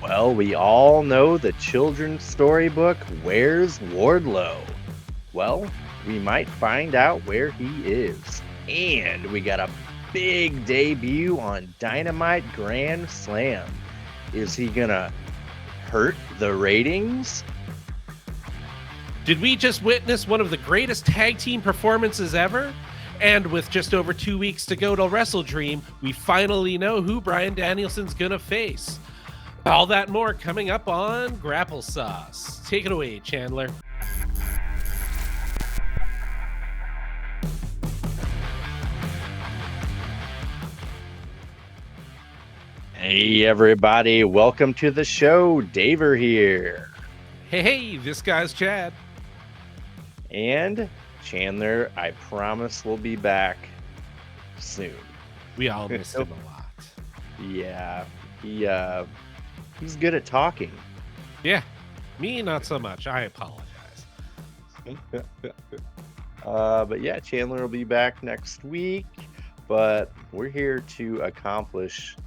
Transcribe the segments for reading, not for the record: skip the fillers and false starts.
Well, we all know the children's storybook, Where's Wardlow? Well, we might find out where he is. And we got a big debut on Dynamite Grand Slam. Is he gonna hurt the ratings? Did we just witness one of the greatest tag team performances ever? And with just over 2 weeks to go to WrestleDream, we finally know who Bryan Danielson's gonna face. All that and more coming up on Grapple-Sauce. Take it away, Chandler. Hey, everybody, welcome to the show. Daver here. Hey, this guy's Chad. And Chandler, I promise we'll be back soon. We all missed him a lot. Yeah, he's good at talking. Yeah, me not so much. I apologize. But yeah, Chandler will be back next week, but we're here to accomplish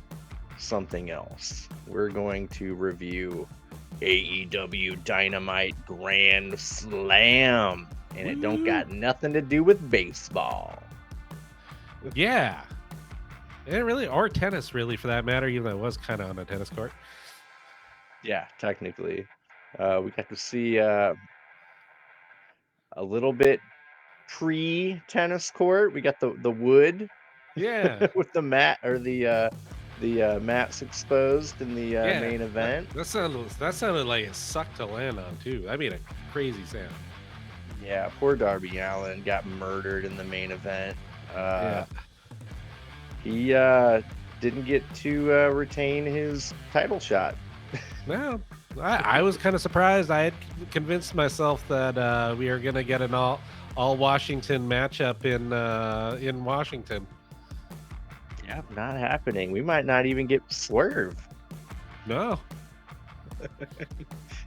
something else. We're going to review AEW Dynamite Grand Slam, and it don't got nothing to do with baseball. Yeah. And really, or tennis, really, for that matter, even though it was kind of on a tennis court. Yeah, technically. We got to see a little bit pre-tennis court. We got the wood, Yeah. with the mat or the mats exposed in the main event. That sounded like it sucked to land on, too. I mean, a crazy sound. Yeah, poor Darby Allin got murdered in the main event. He didn't get to retain his title shot. No, I was kind of surprised. I had convinced myself that we are going to get an all Washington matchup in Washington. Yeah, not happening. We might not even get Swerve. No.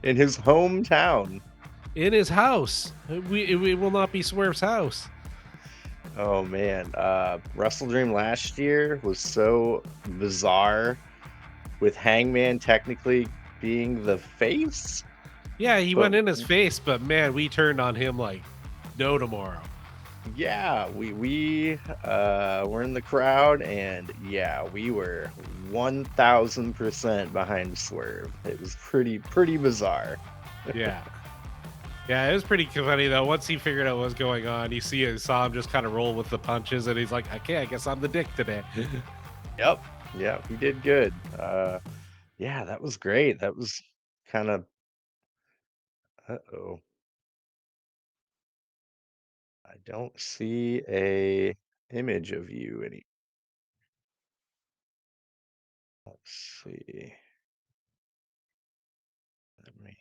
In his hometown. In his house. We will not be Swerve's house. Oh man, WrestleDream last year was so bizarre, with Hangman technically being the face. Yeah, he went in his face, but man, we turned on him like no tomorrow. Yeah, we were in the crowd, and yeah, we were 1000% behind Swerve. It was pretty bizarre. Yeah. Yeah, it was pretty funny though. Once he figured out what was going on, you saw him just kind of roll with the punches, and he's like, "Okay, I guess I'm the dick today." Yep, yeah, he did good. Yeah, that was great. That was kind of. Uh-oh, I don't see a image of you any. Let's see. Let me.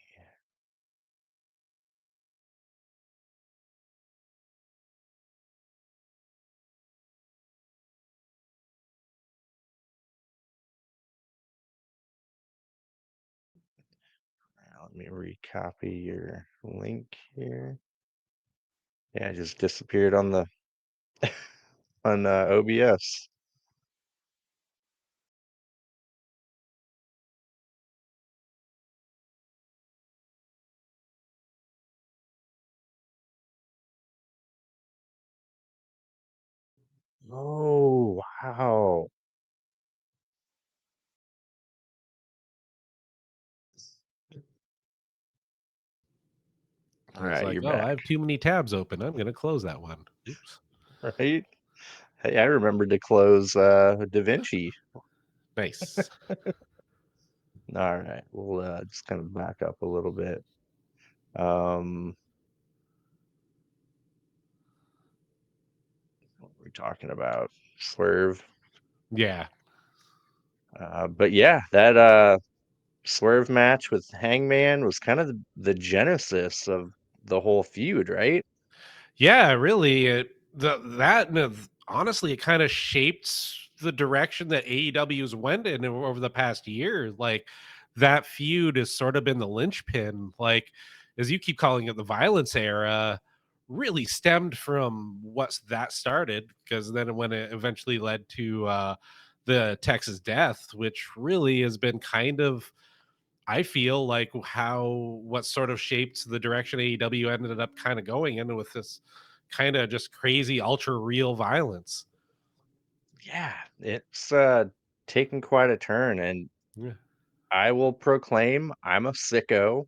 Let me recopy your link here. Yeah, it just disappeared on the on OBS. Oh, wow. All It's right, like, you're oh, I back, have too many tabs open. I'm gonna close that one. Oops. right? Hey, I remembered to close Da Vinci. Nice. All right, we'll just kind of back up a little bit. Um, what we're talking about, Swerve. Yeah. But yeah, that Swerve match with Hangman was kind of the genesis of the whole feud, right? Yeah, really. Honestly, it kind of shaped the direction that AEW's went in over the past year. Like that feud has sort of been the linchpin. Like, as you keep calling it, the violence era really stemmed from what that started, because then when it eventually led to the Texas death, which really has been kind of I feel like what sort of shaped the direction AEW ended up kind of going in with this kind of just crazy ultra real violence. Yeah, it's taken quite a turn, and Yeah. I will proclaim I'm a sicko.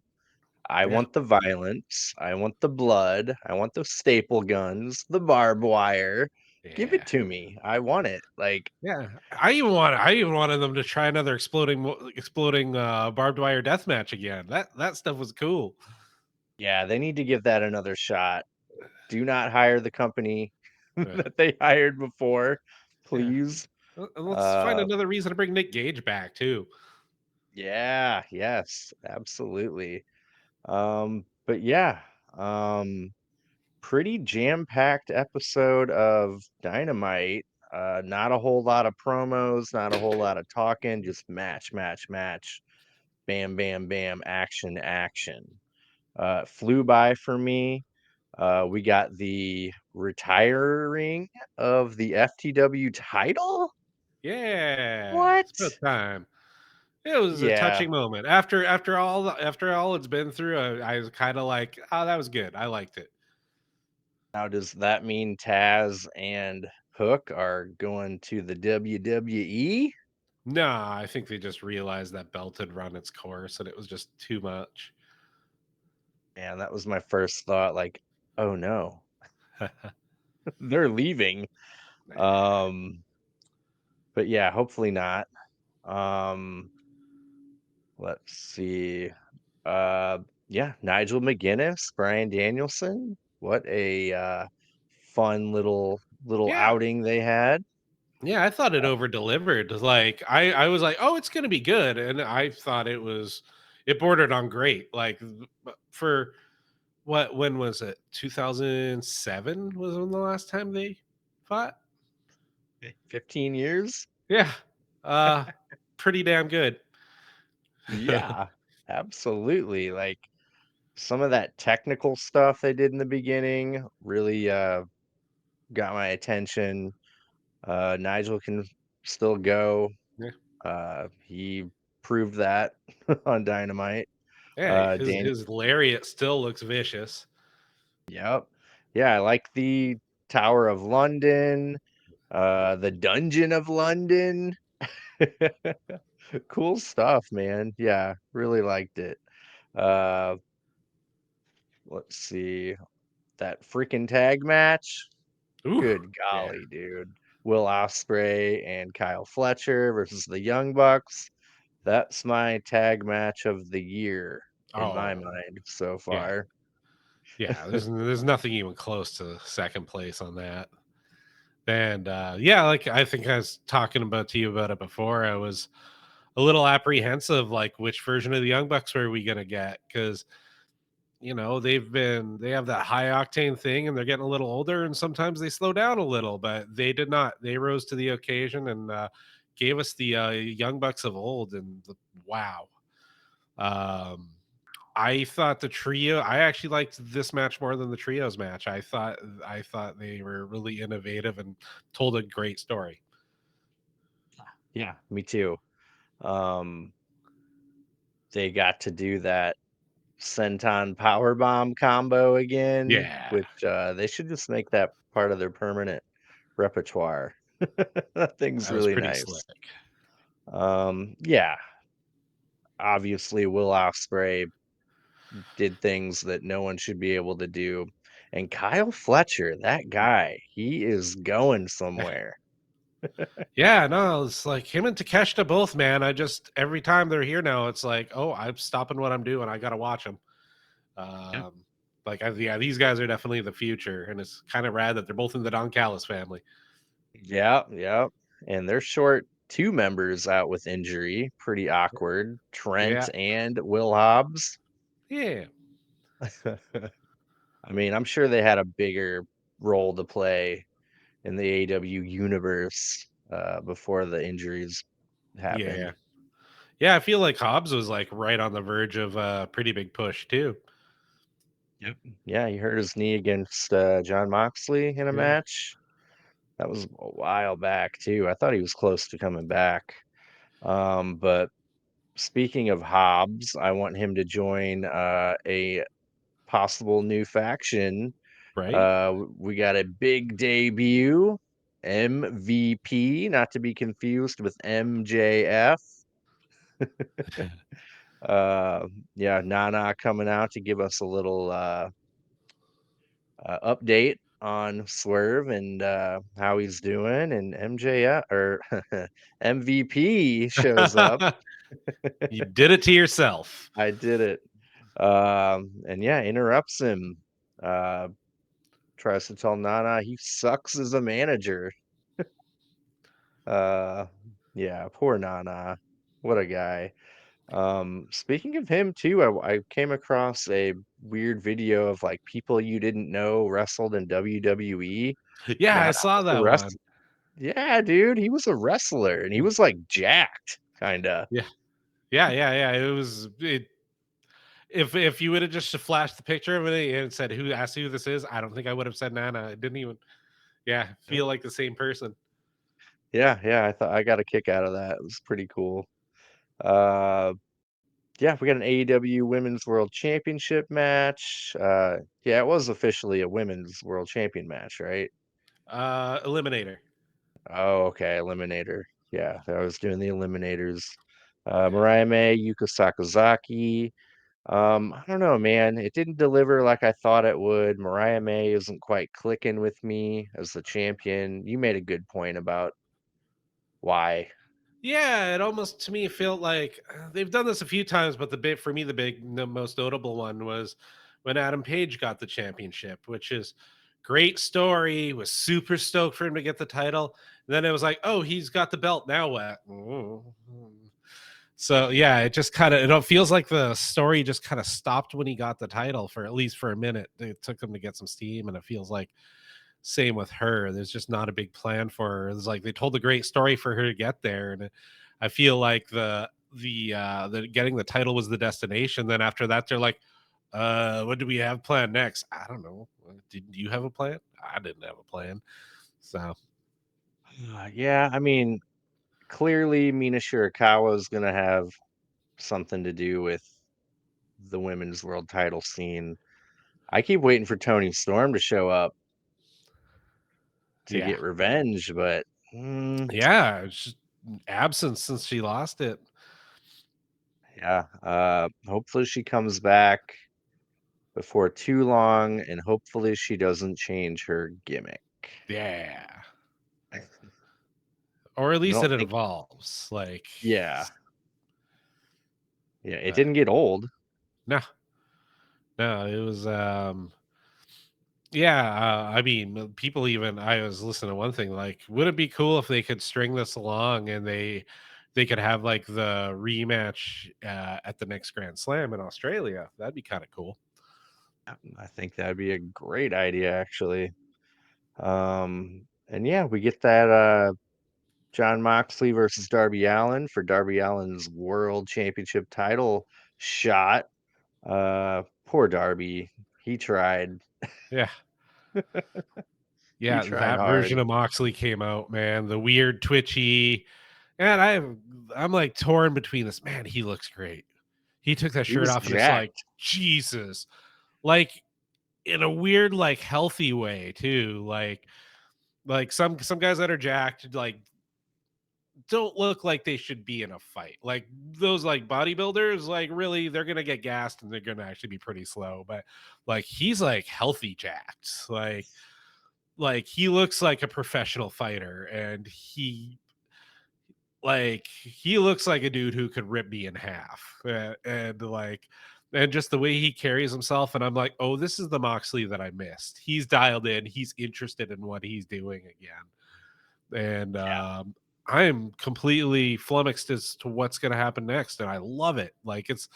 I Yeah. want the violence. I want the blood. I want the staple guns, the barbed wire. Give it Yeah. to me. I want it. Like, Yeah. I even wanted them to try another exploding barbed wire death match again. That stuff was cool. yeah, they need to give that another shot. Do not hire the company Yeah. that they hired before, Yeah. please. And let's find Uh, another reason to bring Nick Gage back too. yeah, yes, absolutely. But yeah, pretty jam-packed episode of Dynamite. Not a whole lot of promos, not a whole lot of talking, just match, match, match, bam, bam, bam, action, action. Flew by for me. We got the retiring of the FTW title. Yeah. It's What? about time. It was a Yeah. touching moment. After all it's been through, I was kind of like, "Oh, that was good. I liked it." Now, does that mean Taz and Hook are going to the WWE? No, I think they just realized that belt had run its course and it was just too much. Man, that was my first thought. Like, oh no, they're leaving. Nah. Um, but yeah, hopefully not. Um, let's see. Uh, yeah, Nigel McGuinness, Bryan Danielson. What a fun little Yeah. outing they had. Yeah, I thought it over delivered. Like I was like, "Oh, it's going to be good." And I thought it bordered on great. Like for when was it? 2007 was when the last time they fought? 15 years. Yeah. Uh Pretty damn good. Yeah, absolutely. Like some of that technical stuff they did in the beginning really got my attention. Nigel can still go. Yeah. He proved that on Dynamite. Yeah, Dan, his lariat still looks vicious. yep. Yeah, I like the Tower of London, the Dungeon of London. Cool stuff, man. Yeah, really liked it. Uh, let's see. That freaking tag match. Ooh. Good Yeah. golly, dude. Will Ospreay and Kyle Fletcher versus the Young Bucks. That's my tag match of the year in my Oh, mind so yeah. far. Yeah, there's nothing even close to second place on that. And yeah, like I think I was talking about to you about it before. I was a little apprehensive, like which version of the Young Bucks were we gonna get? Because they have that high octane thing, and they're getting a little older, and sometimes they slow down a little. But they did not. They rose to the occasion and gave us the Young Bucks of old. And wow, um, I thought the trio. I actually liked this match more than the trios match. I thought they were really innovative and told a great story. Yeah, me too. Um, they got to do that Senton Powerbomb combo again, Yeah, which they should just make that part of their permanent repertoire. That thing's that was really pretty slick. nice. Yeah, obviously Will Ospreay did things that no one should be able to do. And Kyle Fletcher, that guy, he is going somewhere. Yeah, no, it's like him and Takeshita both, man. I just every time they're here now, it's like, oh, I'm stopping what I'm doing. I gotta watch them. Yep. Yeah, these guys are definitely the future, and it's kind of rad that they're both in the Don Callis family. Yeah, yeah. And they're short two members out with injury. Pretty awkward. Yeah, Trent and Will Hobbs. yeah, I mean, I'm sure they had a bigger role to play in the AEW universe before the injuries yeah, happened. yeah. I feel like Hobbs was like right on the verge of a pretty big push too. Yep. Yeah, he hurt his knee against Jon Moxley in a Yeah, match. That was a while back too. I thought he was close to coming back. But speaking of Hobbs, I want him to join a possible new faction. Right? We got a big debut, MVP, not to be confused with MJF. Uh, yeah, Nana coming out to give us a little update on Swerve and how he's doing, and MJF or MVP shows up. You did it to yourself. I did it. And yeah, interrupts him. Uh, tries to tell Nana he sucks as a manager. Uh, yeah, poor Nana. What a guy. Speaking of him too, I came across a weird video of like people you didn't know wrestled in WWE. Yeah, I Nana saw was a that one. wrestler. Yeah, dude, he was a wrestler and he was like jacked, kinda. Yeah. Yeah. It was it if you would have just flashed the picture of it and said who asked who this is, I don't think I would have said Nana. It didn't even feel like the same person. Yeah, I thought I got a kick out of that. It was pretty cool. Uh, yeah, we got an AEW Women's World Championship match. Yeah, it was officially a Women's World Champion match, right? Eliminator. Oh, okay, Eliminator. Yeah, I was doing the Eliminators. Mariah May, Yuka Sakazaki. I don't know, man. It didn't deliver like I thought it would. Mariah May isn't quite clicking with me as the champion. You made a good point about why. Yeah, it almost to me felt like they've done this a few times, but the bit for me, the most notable one was when Adam Page got the championship, which is great story. Was super stoked for him to get the title. And then it was like, oh, he's got the belt now. What? So yeah, it just kind of it feels like the story just kind of stopped when he got the title for at least for a minute. It took him to get some steam, and it feels like same with her. There's just not a big plan for her. It's like they told a great story for her to get there, and I feel like the getting the title was the destination. Then after that, they're like, what do we have planned next? I don't know. Did you have a plan? I didn't have a plan. So Yeah, I mean, clearly Mina Shirakawa is gonna have something to do with the women's world title scene. I keep waiting for Tony Storm to show up to yeah, get revenge, but yeah, it's just absence since she lost it. yeah, hopefully she comes back before too long, and hopefully she doesn't change her gimmick. Yeah, I or at least don't it think, evolves. Like, yeah, yeah, it but didn't get old. no, no, it was yeah, I mean, people even I was listening to one thing like, would it be cool if they could string this along and they could have like the rematch at the next Grand Slam in Australia? That'd be kind of cool. I think that'd be a great idea, actually. And yeah, we get that Jon Moxley versus Darby Allin for Darby Allin's World Championship title shot. Poor Darby. He tried. Yeah, He yeah, tried that hard. version of Moxley came out, man. The weird twitchy, and I'm like torn between this. Man, he looks great. He took that He shirt was off, and it's like jacked. Jesus, like in a weird, like healthy way too. Like some guys that are jacked, like don't look like they should be in a fight. Like those like bodybuilders, like really they're gonna get gassed and they're gonna actually be pretty slow. But like he's like healthy jacked. Like he looks like a professional fighter and he looks like a dude who could rip me in half. And like and just the way he carries himself, and I'm like, oh, this is the Moxley that I missed. He's dialed in, he's interested in what he's doing again. And I am completely flummoxed as to what's going to happen next, and I love it. Like it's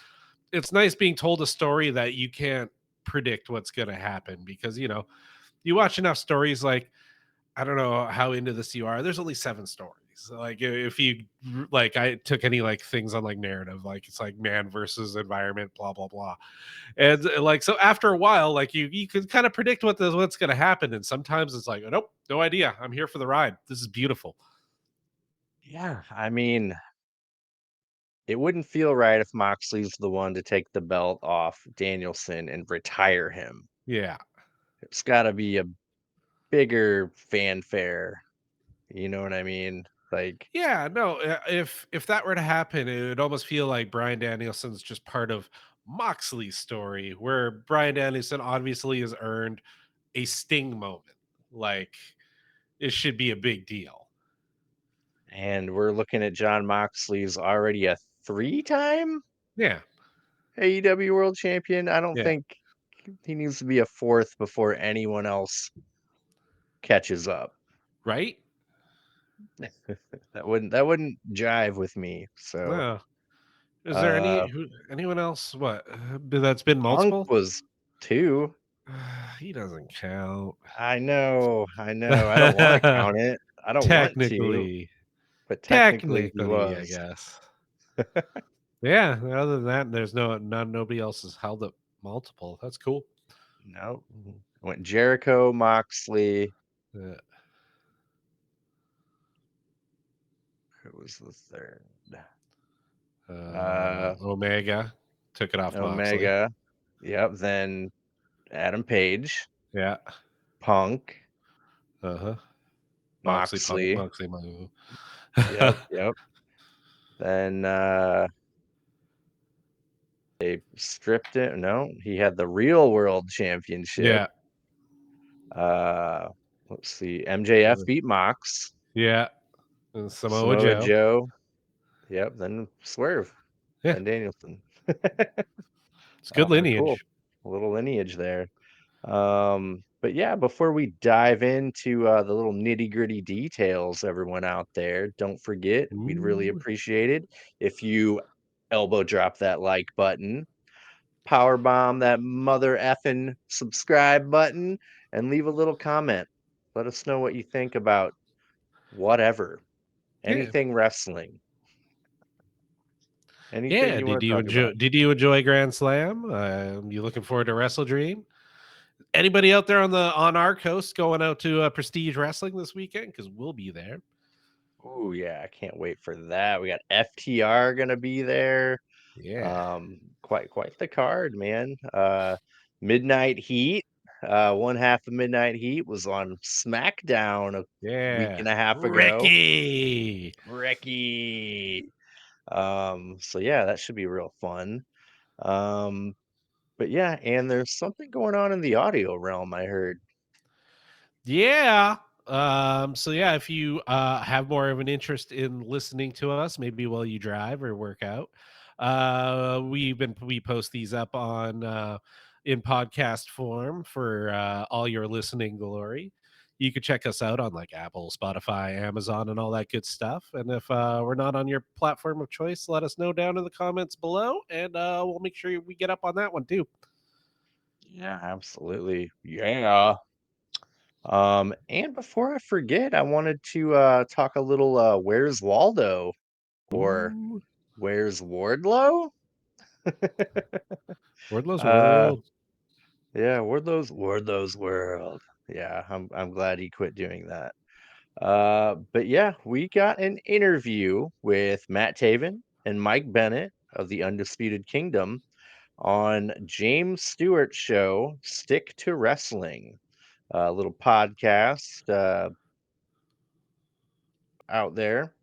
nice being told a story that you can't predict what's going to happen because you watch enough stories. Like I don't know how into this you are. There's only 7 stories. Like if you like, I took any like things on like narrative, like it's like man versus environment, blah blah blah, and like so after a while, like you can kind of predict what's going to happen, and sometimes it's like nope, no idea. I'm here for the ride. This is beautiful. Yeah, I mean, it wouldn't feel right if Moxley's the one to take the belt off Danielson and retire him. Yeah. It's got to be a bigger fanfare. You know what I mean? Like, Yeah, no, if that were to happen, it would almost feel like Bryan Danielson's just part of Moxley's story, where Bryan Danielson obviously has earned a Sting moment. Like, it should be a big deal. and we're looking at Jon Moxley's already a 3-time Yeah, AEW World Champion. I don't yeah, think he needs to be a 4th before anyone else catches up. right? That wouldn't jive with me. So, No. Is there uh, anyone else that's been Punk multiple? was 2. He doesn't count. I know, I know. I don't want to count it. I don't want to, Technically, but technically he technically, I was. guess. Yeah, other than that, there's nobody else has held up multiple. That's cool. No, went Jericho, Moxley. Yeah. Who was the third? Uh, Omega took it off Moxley. Omega. Yep. Then Adam Page, Yeah. Punk, Uh-huh. Moxley, Punk, Moxley. Moxley, Moxley. Yep, yep. Then they stripped it. No, he had the real world championship. Yeah. Uh, let's see. MJF beat Mox. Yeah. And Samoa Samoa Joe. Joe. Yep. Then Swerve. Yeah. Then Danielson. It's good Cool. lineage. A little lineage there. But yeah, before we dive into the little nitty-gritty details, everyone out there, don't forget, we'd really Ooh. appreciate it if you elbow drop that like button, power bomb that mother effing subscribe button, and leave a little comment. Let us know what you think about whatever, Yeah. anything wrestling, anything Yeah. you want to talk about. Did you enjoy Grand Slam? You looking forward to WrestleDream? Anybody out there on our coast going out to Prestige Wrestling this weekend? Because we'll be there. Oh yeah, I can't wait for that. We got FTR gonna be there. Yeah. Quite the card, man. Midnight Heat. One half of Midnight Heat was on SmackDown a week Yeah. and a half ago. Ricky. Ricky. So yeah, that should be real fun. Um, but yeah, and there's something going on in the audio realm, I heard. Yeah. So yeah, if you have more of an interest in listening to us, maybe while you drive or work out, we post these up on in podcast form for all your listening glory. You could check us out on like Apple, Spotify, Amazon, and all that good stuff. And if we're not on your platform of choice, let us know down in the comments below, and we'll make sure we get up on that one too. Yeah, absolutely. Yeah. And before I forget, I wanted to talk a little Where's Waldo or Ooh, Where's Wardlow? Wordlow's uh World. yeah, Wardlow's World. Yeah, I'm glad he quit doing that. But yeah, we got an interview with Matt Taven and Mike Bennett of the Undisputed Kingdom on James Stewart's show, Stick to Wrestling, a little podcast out there.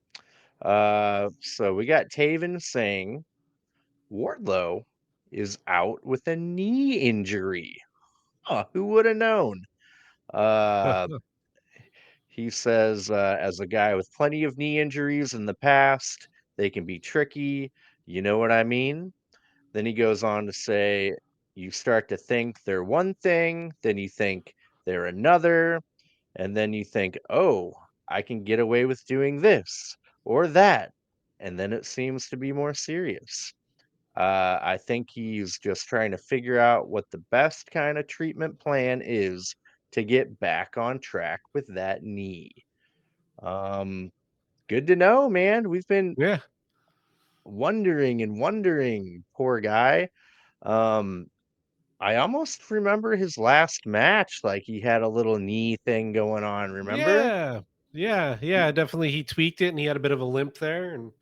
So we got Taven saying Wardlow is out with a knee injury. Huh, who would have known? Uh, he says, as a guy with plenty of knee injuries in the past, they can be tricky. You know what I mean? Then he goes on to say, you start to think they're one thing, then you think they're another, and then you think, oh, I can get away with doing this or that. And then it seems to be more serious. I think he's just trying to figure out what the best kind of treatment plan is to get back on track with that knee. Um, Good to know, man. We've been Yeah. wondering and wondering, poor guy. Um, I almost remember his last match, like he had a little knee thing going on, remember? Yeah. Yeah. He Yeah. Definitely. He tweaked it and he had a bit of a limp there. And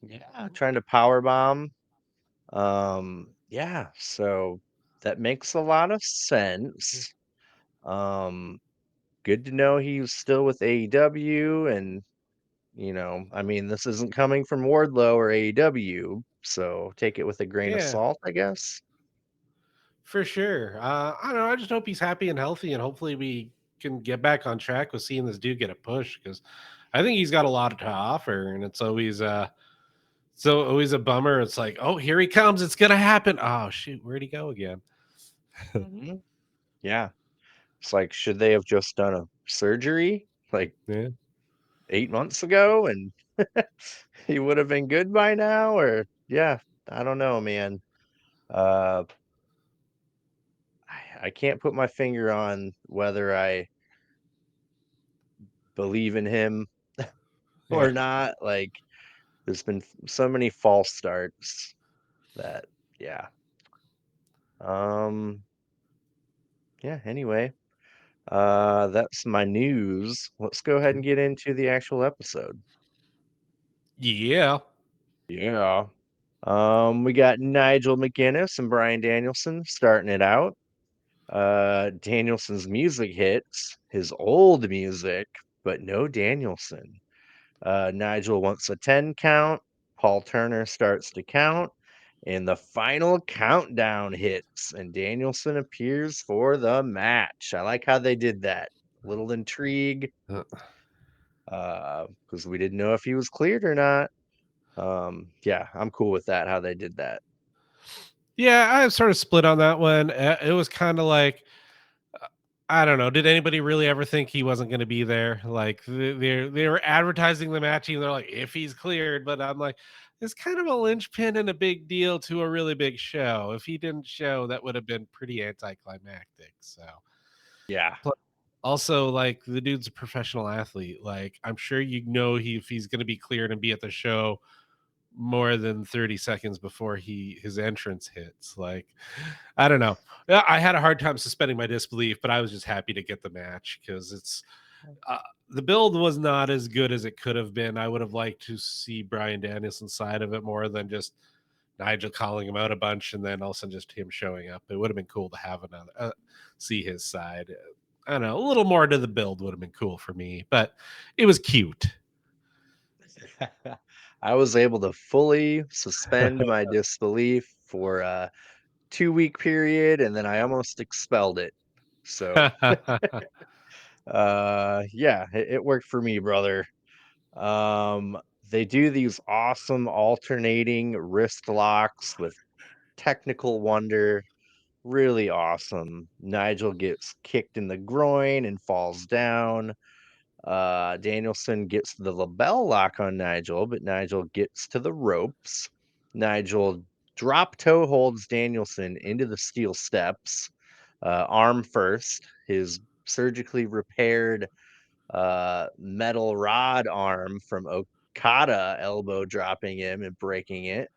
Yeah, trying to power bomb. Yeah, so that makes a lot of sense. Um, Good to know he's still with AEW, and I mean, this isn't coming from Wardlow or AEW, so take it with a grain of Yeah, salt, I guess. for sure. I don't know. I just hope he's happy and healthy, and hopefully we can get back on track with seeing this dude get a push because I think he's got a lot to offer, and it's always always a bummer. It's like, oh, here he comes. It's gonna happen. Oh shoot, where'd he go again? Mhm. Yeah, it's like, should they have just done a surgery like Yeah. 8 months ago, and he would have been good by now? Or yeah, I don't know, man. Uh, I can't put my finger on whether I believe in him Yeah. or not. Like, there's been so many false starts that, yeah. Um, yeah, anyway, that's my news. Let's go ahead and get into the actual episode. Yeah. Yeah. We got Nigel McGuinness and Bryan Danielson starting it out. Danielson's music hits, his old music, but no Danielson. Nigel wants a 10 count. Paul Turner starts to count, and the final countdown hits, and Danielson appears for the match. I like how they did that. Little intrigue, Uh, because we didn't know if he was cleared or not. Yeah, I'm cool with that, how they did that. Yeah, I sort of split on that one. It was kind of like I don't know. Did anybody really ever think he wasn't going to be there? Like they were advertising the match, and they're like, if he's cleared, but I'm like, it's kind of a linchpin and a big deal to a really big show. If he didn't show, that would have been pretty anticlimactic. So, Yeah. Pl- also, like the dude's a professional athlete. Like I'm sure if he's going to be cleared and be at the show more than 30 seconds before his entrance hits. Like, I don't know. Yeah, I had a hard time suspending my disbelief, but I was just happy to get the match because uh, the build was not as good as it could have been. I would have liked to see Bryan Danielson's side of it more than just Nigel calling him out a bunch and then also just him showing up. It would have been cool to have another see his side. I don't know, a little more to the build would have been cool for me, but it was cute. I was able to fully suspend my disbelief for a 2 week period, and then I almost expelled it. So, yeah, it worked for me, brother. Um, they do these awesome alternating wrist locks with technical wonder. Really awesome. Nigel gets kicked in the groin and falls down. Danielson gets the label lock on Nigel, but Nigel gets to the ropes. Nigel drop toe holds Danielson into the steel steps, arm first. His surgically repaired metal rod arm from Okada elbow dropping him and breaking it.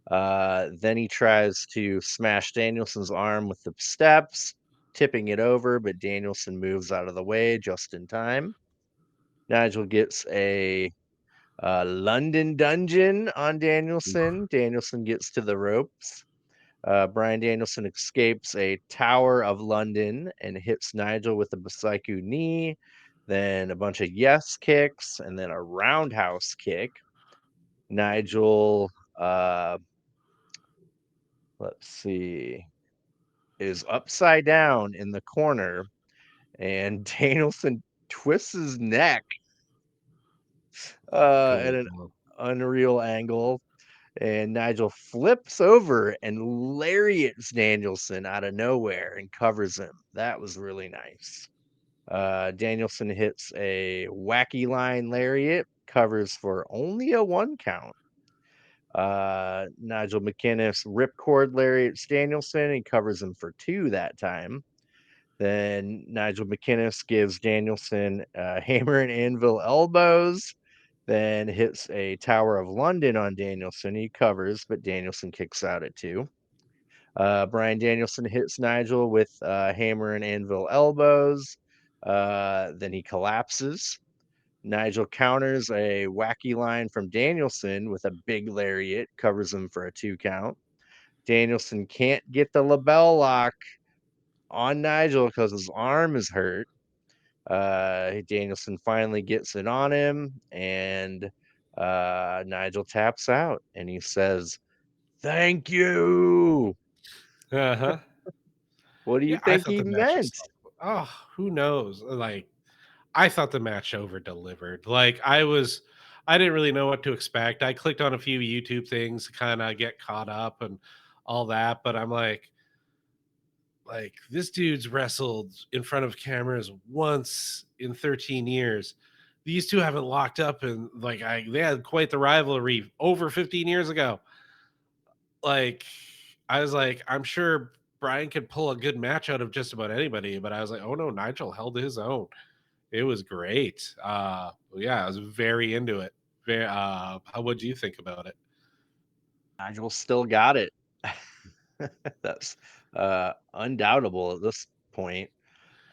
Then he tries to smash Danielson's arm with the steps, tipping it over, but Danielson moves out of the way just in time. Nigel gets a London Dungeon on Danielson. Danielson gets to the ropes. Bryan Danielson escapes a Tower of London and hits Nigel with a Basiku knee, then a bunch of yes kicks, and then a roundhouse kick. Nigel, uh, let's see, is upside down in the corner, and Danielson twists his neck at an Cool. unreal angle. And Nigel flips over and lariats Danielson out of nowhere and covers him. That was really nice. Danielson hits a wacky line lariat, covers for only a 1 count. Nigel McInnes ripcord lariats Danielson and covers him for 2 that time. Then Nigel McInnes gives Danielson hammer and anvil elbows, then hits a Tower of London on Danielson. He covers, but Danielson kicks out at 2. Bryan Danielson hits Nigel with hammer and anvil elbows. Then he collapses. Nigel counters a wacky line from Danielson with a big lariat, covers him for a 2 count. Danielson can't get the label lock on Nigel because his arm is hurt. Danielson finally gets it on him, and Nigel taps out, and he says, "Thank you." Uh-huh. What do you Yeah, I think thought he the match meant? itself, oh, who knows? Like, I thought the match over delivered. Like, I didn't really know what to expect. I clicked on a few YouTube things to kind of get caught up and all that, but I'm like this dude's wrestled in front of cameras once in 13 years. These two haven't locked up, and they had quite the rivalry over 15 years ago. Like, I was like, I'm sure Brian could pull a good match out of just about anybody, but I was like, oh no, Nigel held his own. It was great. Yeah, I was very into it. Very, how would you think about it? Nigel still got it. That's undoubtable at this point.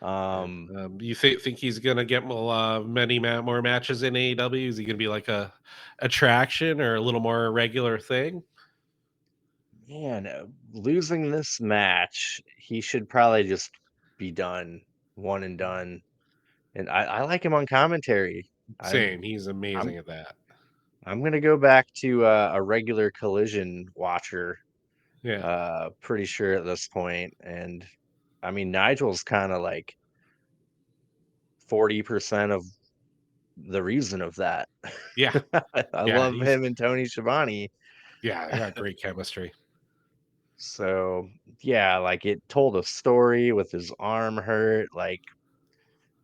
Yeah. Um, You think he's gonna get many more matches in AEW? Is he gonna be like a attraction or a little more regular thing? Man, losing this match, he should probably just be done, one and done. And I like him on commentary. I'm Same. He's I'm amazing at that. I'm gonna go back to a regular Collision watcher. Yeah. Pretty sure at this point, and I mean Nigel's kind of like 40% of the reason of that. Yeah. I Yeah. love He's him and Tony Schiavone. yeah. They got great chemistry. So yeah, like it told a story with his arm hurt. Like,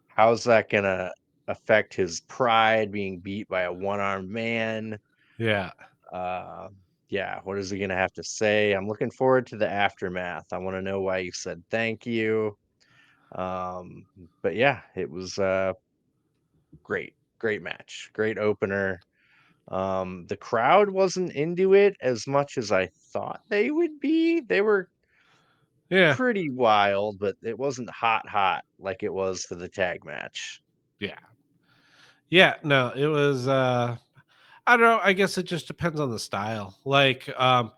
how's that gonna affect his pride being beat by a one-armed man? Yeah. Uh, yeah, what is he gonna have to say? I'm looking forward to the aftermath. I want to know why you said thank you. Um, but yeah, it was great, great match, great opener. The crowd wasn't into it as much as I thought they would be. They were Yeah. pretty wild, but it wasn't hot, hot like it was for the tag match. Yeah. Yeah. No, it was. I don't know. I guess it just depends on the style. Like, I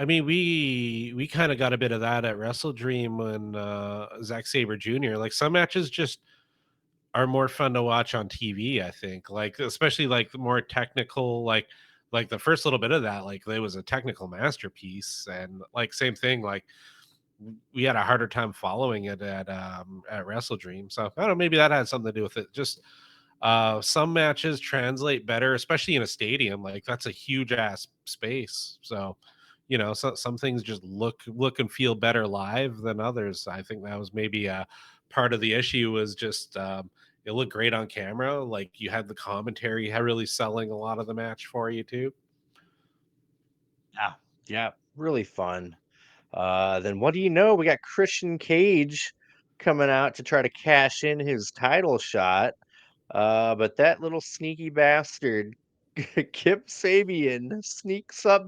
mean, we kind of got a bit of that at WrestleDream when Zack Saber Jr. Like some matches just are more fun to watch on TV, I think. Like especially like the more technical, like the first little bit of that, like it was a technical masterpiece. And like same thing, like we had a harder time following it at WrestleDream. So I don't know, maybe that had something to do with it. Just some matches translate better, especially in a stadium. Like that's a huge ass space. So some things just look and feel better live than others. I think that was maybe a part of the issue was just it looked great on camera. Like you had the commentary really selling a lot of the match for you too. Yeah, yeah, really fun. Then what do you know? We got Christian Cage coming out to try to cash in his title shot. But that little sneaky bastard, Kip Sabian, sneaks up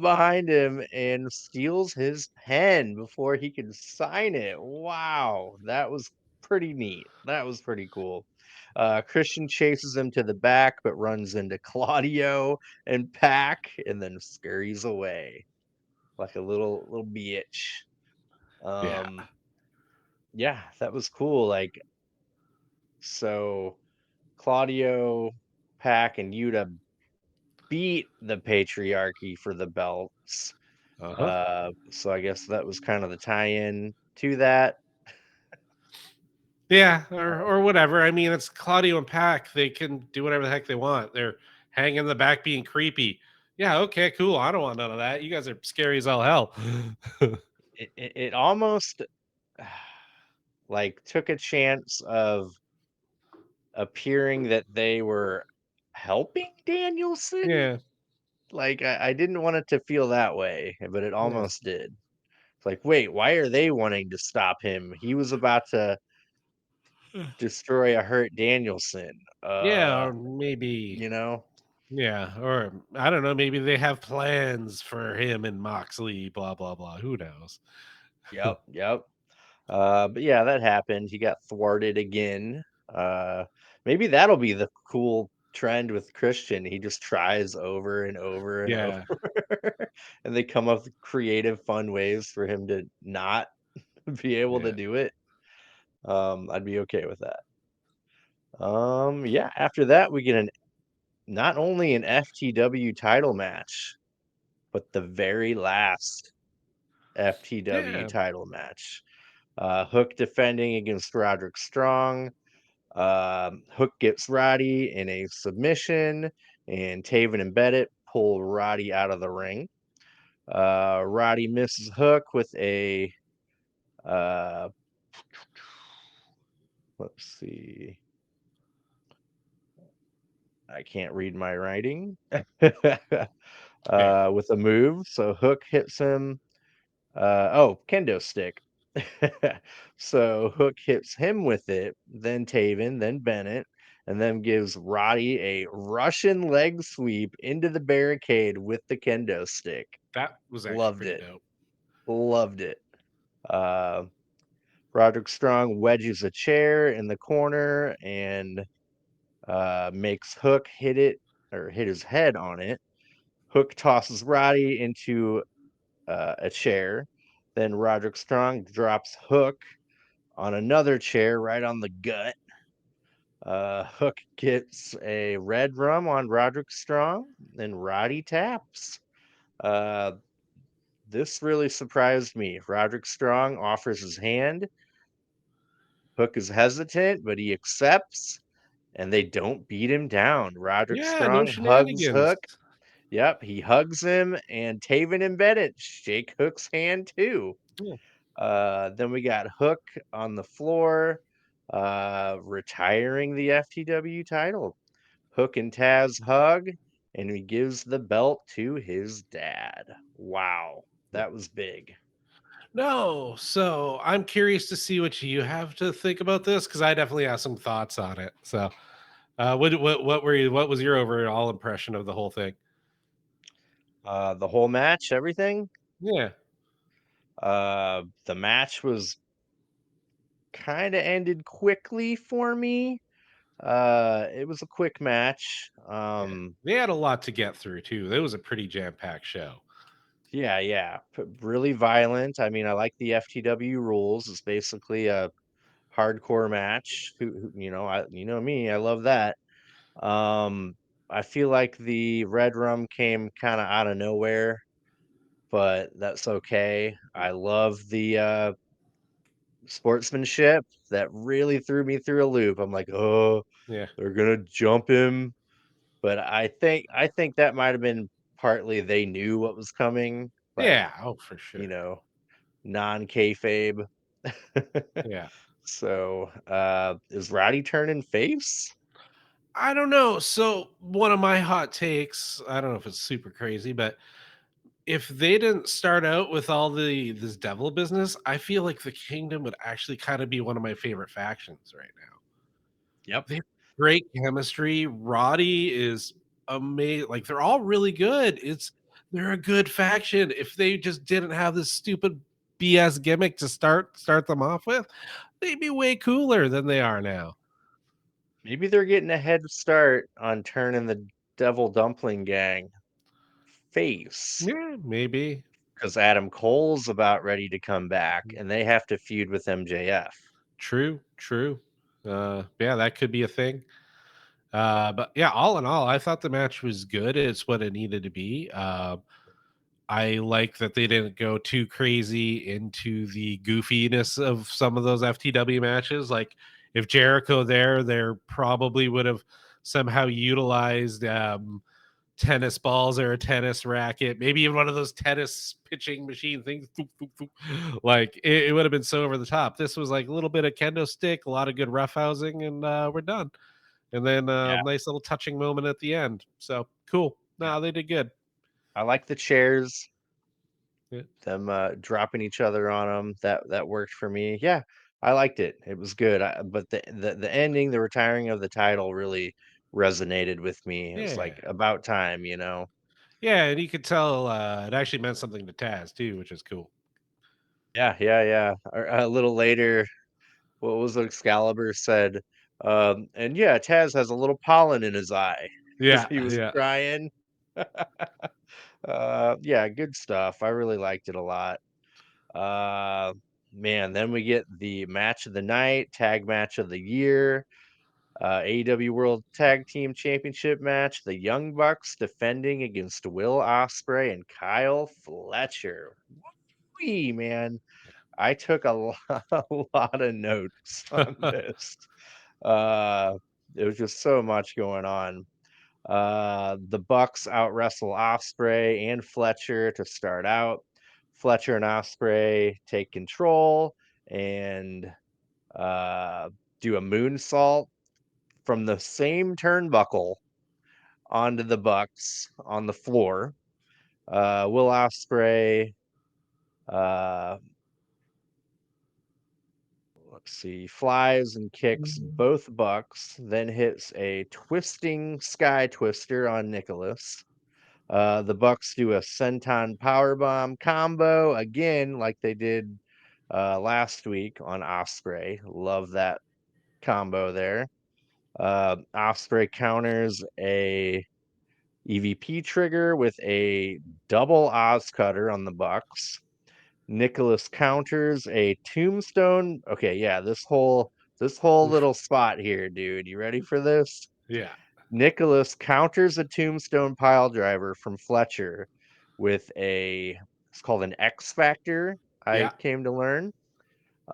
behind him and steals his pen before he can sign it. Wow, that was pretty neat. That was pretty cool. Christian chases him to the back, but runs into Claudio and Pack, and then scurries away like a little bitch. Yeah. Um, yeah, that was cool. Like, so Claudio, Pack, and Yuta beat the patriarchy for the belts. Uh-huh. So I guess that was kind of the tie-in to that. Yeah, or whatever. I mean, it's Claudio and Pack. They can do whatever the heck they want. They're hanging in the back being creepy. Yeah, okay, cool. I don't want none of that. You guys are scary as all hell. It almost like took a chance of appearing that they were helping Danielson. Yeah. Like I didn't want it to feel that way, but it Yeah. almost did. It's like, wait, why are they wanting to stop him? He was about to destroy a hurt Danielson. Yeah, or maybe You know? yeah, or I don't know, maybe they have plans for him and Moxley, blah blah blah. Who knows? Yep, yep. But yeah, that happened. He got thwarted again. Uh, Maybe that'll be the cool trend with Christian. He just tries over and over and over, Yeah, and they come up with creative, fun ways for him to not be able to yeah. do it. I'd be okay with that. Yeah, after that, we get not only an FTW title match, but the very last FTW Yeah, title match. Hook defending against Roderick Strong. Hook gets Roddy in a submission, and Taven and Bennett pull Roddy out of the ring. Roddy misses Hook with a uh, let's see, I can't read my writing. fair. With a move, so Hook hits him. Oh, kendo stick. So Hook hits him with it, then Taven, then Bennett, and then gives Roddy a Russian leg sweep into the barricade with the kendo stick. That was actually Loved pretty it. dope. Loved it. Uh, Roderick Strong wedges a chair in the corner and makes Hook hit it or hit his head on it. Hook tosses Roddy into a chair. Then Roderick Strong drops Hook on another chair right on the gut. Hook gets a red rum on Roderick Strong, and Roddy taps. Uh, this really surprised me. Roderick Strong offers his hand. Hook is hesitant, but he accepts, and they don't beat him down. Roderick Yeah, no Strong hugs shenanigans. Hook. Yep, he hugs him, and Taven and Bennett shake Hook's hand too. Yeah. Then we got Hook on the floor, retiring the FTW title. Hook and Taz hug, and he gives the belt to his dad. Wow, that was big. No, so I'm curious to see what you have to think about this because I definitely have some thoughts on it. So, what was your overall impression of the whole thing? The whole match, everything. Yeah, The match was kind of ended quickly for me. It was a quick match. yeah, they had a lot to get through too. It was a pretty jam packed show. Yeah, yeah, really violent. I mean, I like the FTW rules. It's basically a hardcore match. You know me, I love that. Um, I feel like the red rum came kind of out of nowhere, but that's okay. I love the sportsmanship that really threw me through a loop. I'm like, oh, Yeah, they're gonna jump him, but I think that might have been partly they knew what was coming, like yeah, oh for you sure. know, non kayfabe. Yeah, So, is Roddy turning face? I don't know. So one of my hot takes, I don't know if it's super crazy, but if they didn't start out with all this devil business, I feel like the kingdom would actually kind of be one of my favorite factions right now. Yep. They have great chemistry. Roddy is amazing. Like they're all really good. They're a good faction. If they just didn't have this stupid BS gimmick to start them off with, they'd be way cooler than they are now. Maybe they're getting a head start on turning the Devil Dumpling Gang face Yeah, maybe. because Adam Cole's about ready to come back and they have to feud with MJF. True, true. Yeah, that could be a thing. But yeah, all in all, I thought the match was good. It's what it needed to be. I like that they didn't go too crazy into the goofiness of some of those FTW matches. Like if Jericho there probably would have somehow utilized tennis balls or a tennis racket, maybe even one of those tennis pitching machine things. Like it would have been so over the top. This was like a little bit of kendo stick, a lot of good roughhousing, and we're done. And then Yeah, nice little touching moment at the end. So cool. yeah. No, they did good. I like the chairs, Yeah. them dropping each other on them. That worked for me. Yeah, I liked it. It was good. But the ending, the retiring of the title, really resonated with me. It was Yeah. like about time, you know. Yeah, and you could tell it actually meant something to Taz too, which is cool. Yeah, yeah, yeah. A little later, what was it Excalibur said? And yeah, Taz has a little pollen in his eye because Yeah, he was yeah. crying. Yeah, good stuff. I really liked it a lot. Uh, Man, then we get the match of the night, tag match of the year, AEW World Tag Team Championship match. The Young Bucks defending against Will Ospreay and Kyle Fletcher. Wee, man. I took a lot, a lot of notes on this. Uh, there was just so much going on. The Bucks out wrestle Osprey and Fletcher to start out. Fletcher and Osprey take control and uh, do a moonsault from the same turnbuckle onto the Bucks on the floor. Will Osprey, uh, let's see, flies and kicks both Bucks, then hits a twisting sky twister on Nicholas. The Bucks do a senton powerbomb combo again, like they did last week on Osprey. Love that combo there. Osprey counters a EVP trigger with a double Oz cutter on the Bucks. Nicholas counters a tombstone. Okay, yeah, this whole Oof. little spot here, dude. You ready for this? Yeah, Nicholas counters a tombstone pile driver from Fletcher with it's called an X Factor, I yeah, came to learn.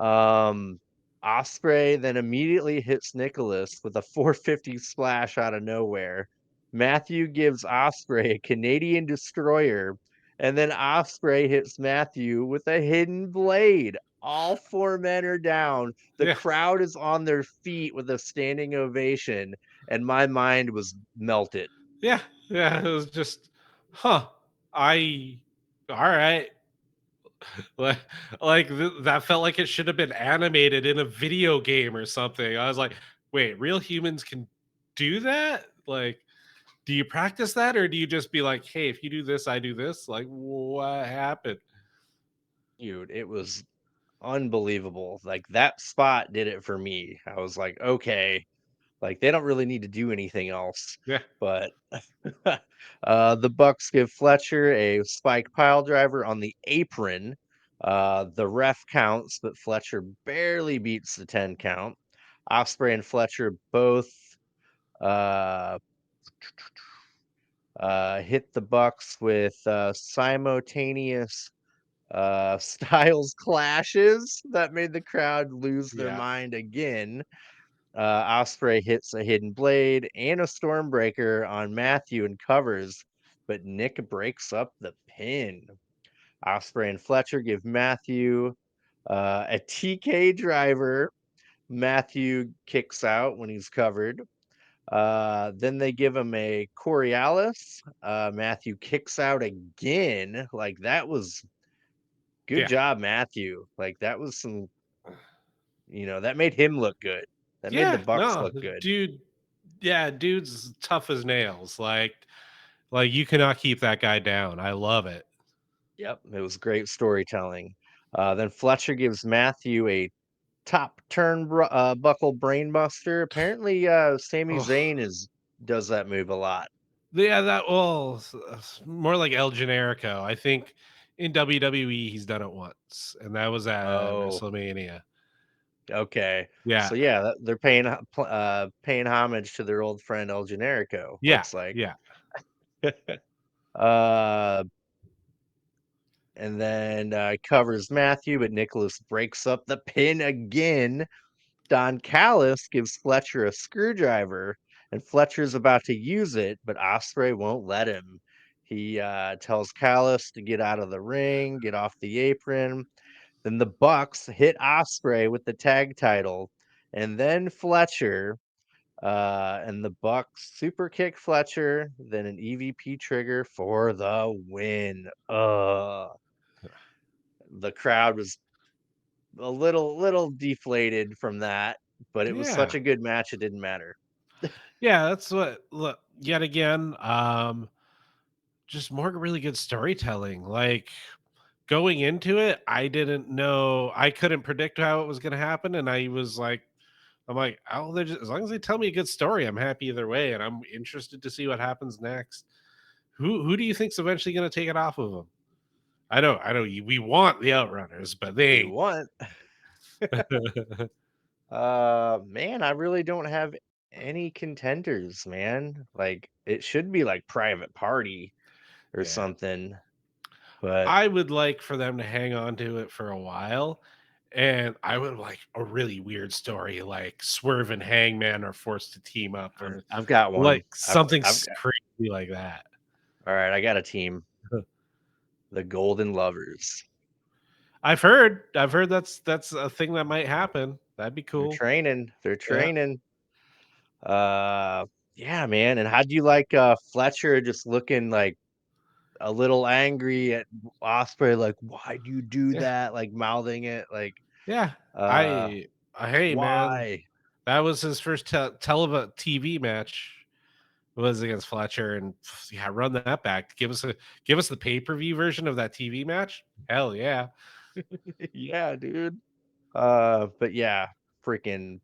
Um, Osprey then immediately hits Nicholas with a 450 splash out of nowhere. Matthew gives Osprey a Canadian destroyer, and then Osprey hits Matthew with a hidden blade. All four men are down. The yeah, crowd is on their feet with a standing ovation, and my mind was melted. yeah, yeah. It was just, huh. I, all right. Like, that felt like it should have been animated in a video game or something. I was like, wait, real humans can do that? Like, do you practice that, or do you just be like, hey, if you do this, I do this? Like, what happened? Dude, it was unbelievable. Like that spot did it for me. I was like, okay, like they don't really need to do anything else. Yeah, But the Bucks give Fletcher a spike pile driver on the apron. The ref counts, but Fletcher barely beats the 10 count. Osprey and Fletcher both uh, hit the Bucks with simultaneous styles clashes that made the crowd lose their yeah, mind again. Osprey hits a hidden blade and a stormbreaker on Matthew and covers, but Nick breaks up the pin. Osprey and Fletcher give Matthew a TK driver. Matthew kicks out when he's covered. Then they give him a Coriolis. Matthew kicks out again. Like that was good yeah, job, Matthew. Like that was some, that made him look good. That made the yeah. Bucks No, look good. dude. Yeah, dude's tough as nails. Like you cannot keep that guy down. I love it. Yep, it was great storytelling. Then Fletcher gives Matthew a top buckle brainbuster. Apparently, Sami Oh, Zayn does that move a lot. yeah. That well, more like El Generico. I think in WWE he's done it once, and that was at Oh, WrestleMania. okay. Yeah, So yeah, they're paying homage to their old friend El Generico. yeah, Looks like. yeah, uh, and then covers Matthew, but Nicholas breaks up the pin again. Don Callis gives Fletcher a screwdriver, and Fletcher's about to use it, but Osprey won't let him. He tells Callis to get out of the ring, get off the apron. Then the Bucks hit Osprey with the tag title, and then Fletcher and the Bucks super kick Fletcher, then an EVP trigger for the win. The crowd was a little deflated from that, but it was such yeah, a good match it didn't matter. yeah. That's what. Look, yet again, just more really good storytelling. Like going into it, I didn't know. I couldn't predict how it was going to happen, and I was like I'm like, oh, as long as they tell me a good story, I'm happy either way, and I'm interested to see what happens next. Who do you think's eventually going to take it off of them? I know, we want the Outrunners, but they We ain't. want. Man, I really don't have any contenders, man. Like it should be like Private Party or Yeah, something, but I would like for them to hang on to it for a while, and I would like a really weird story, like Swerve and Hangman are forced to team up, or I've got one. like something I've got. crazy like that. All right, I got a team, the Golden Lovers. I've heard that's a thing that might happen. That'd be They're cool. training. They're Yeah, training. Uh, yeah, man. And how do you like Fletcher just looking like a little angry at Osprey, like, why do you do yeah, that? Like mouthing it, like, yeah. uh, Hey man, why? that was his first TV match was against Fletcher, and yeah, run that back. Give us the pay-per-view version of that TV match. Hell yeah. Yeah, dude. But yeah, freaking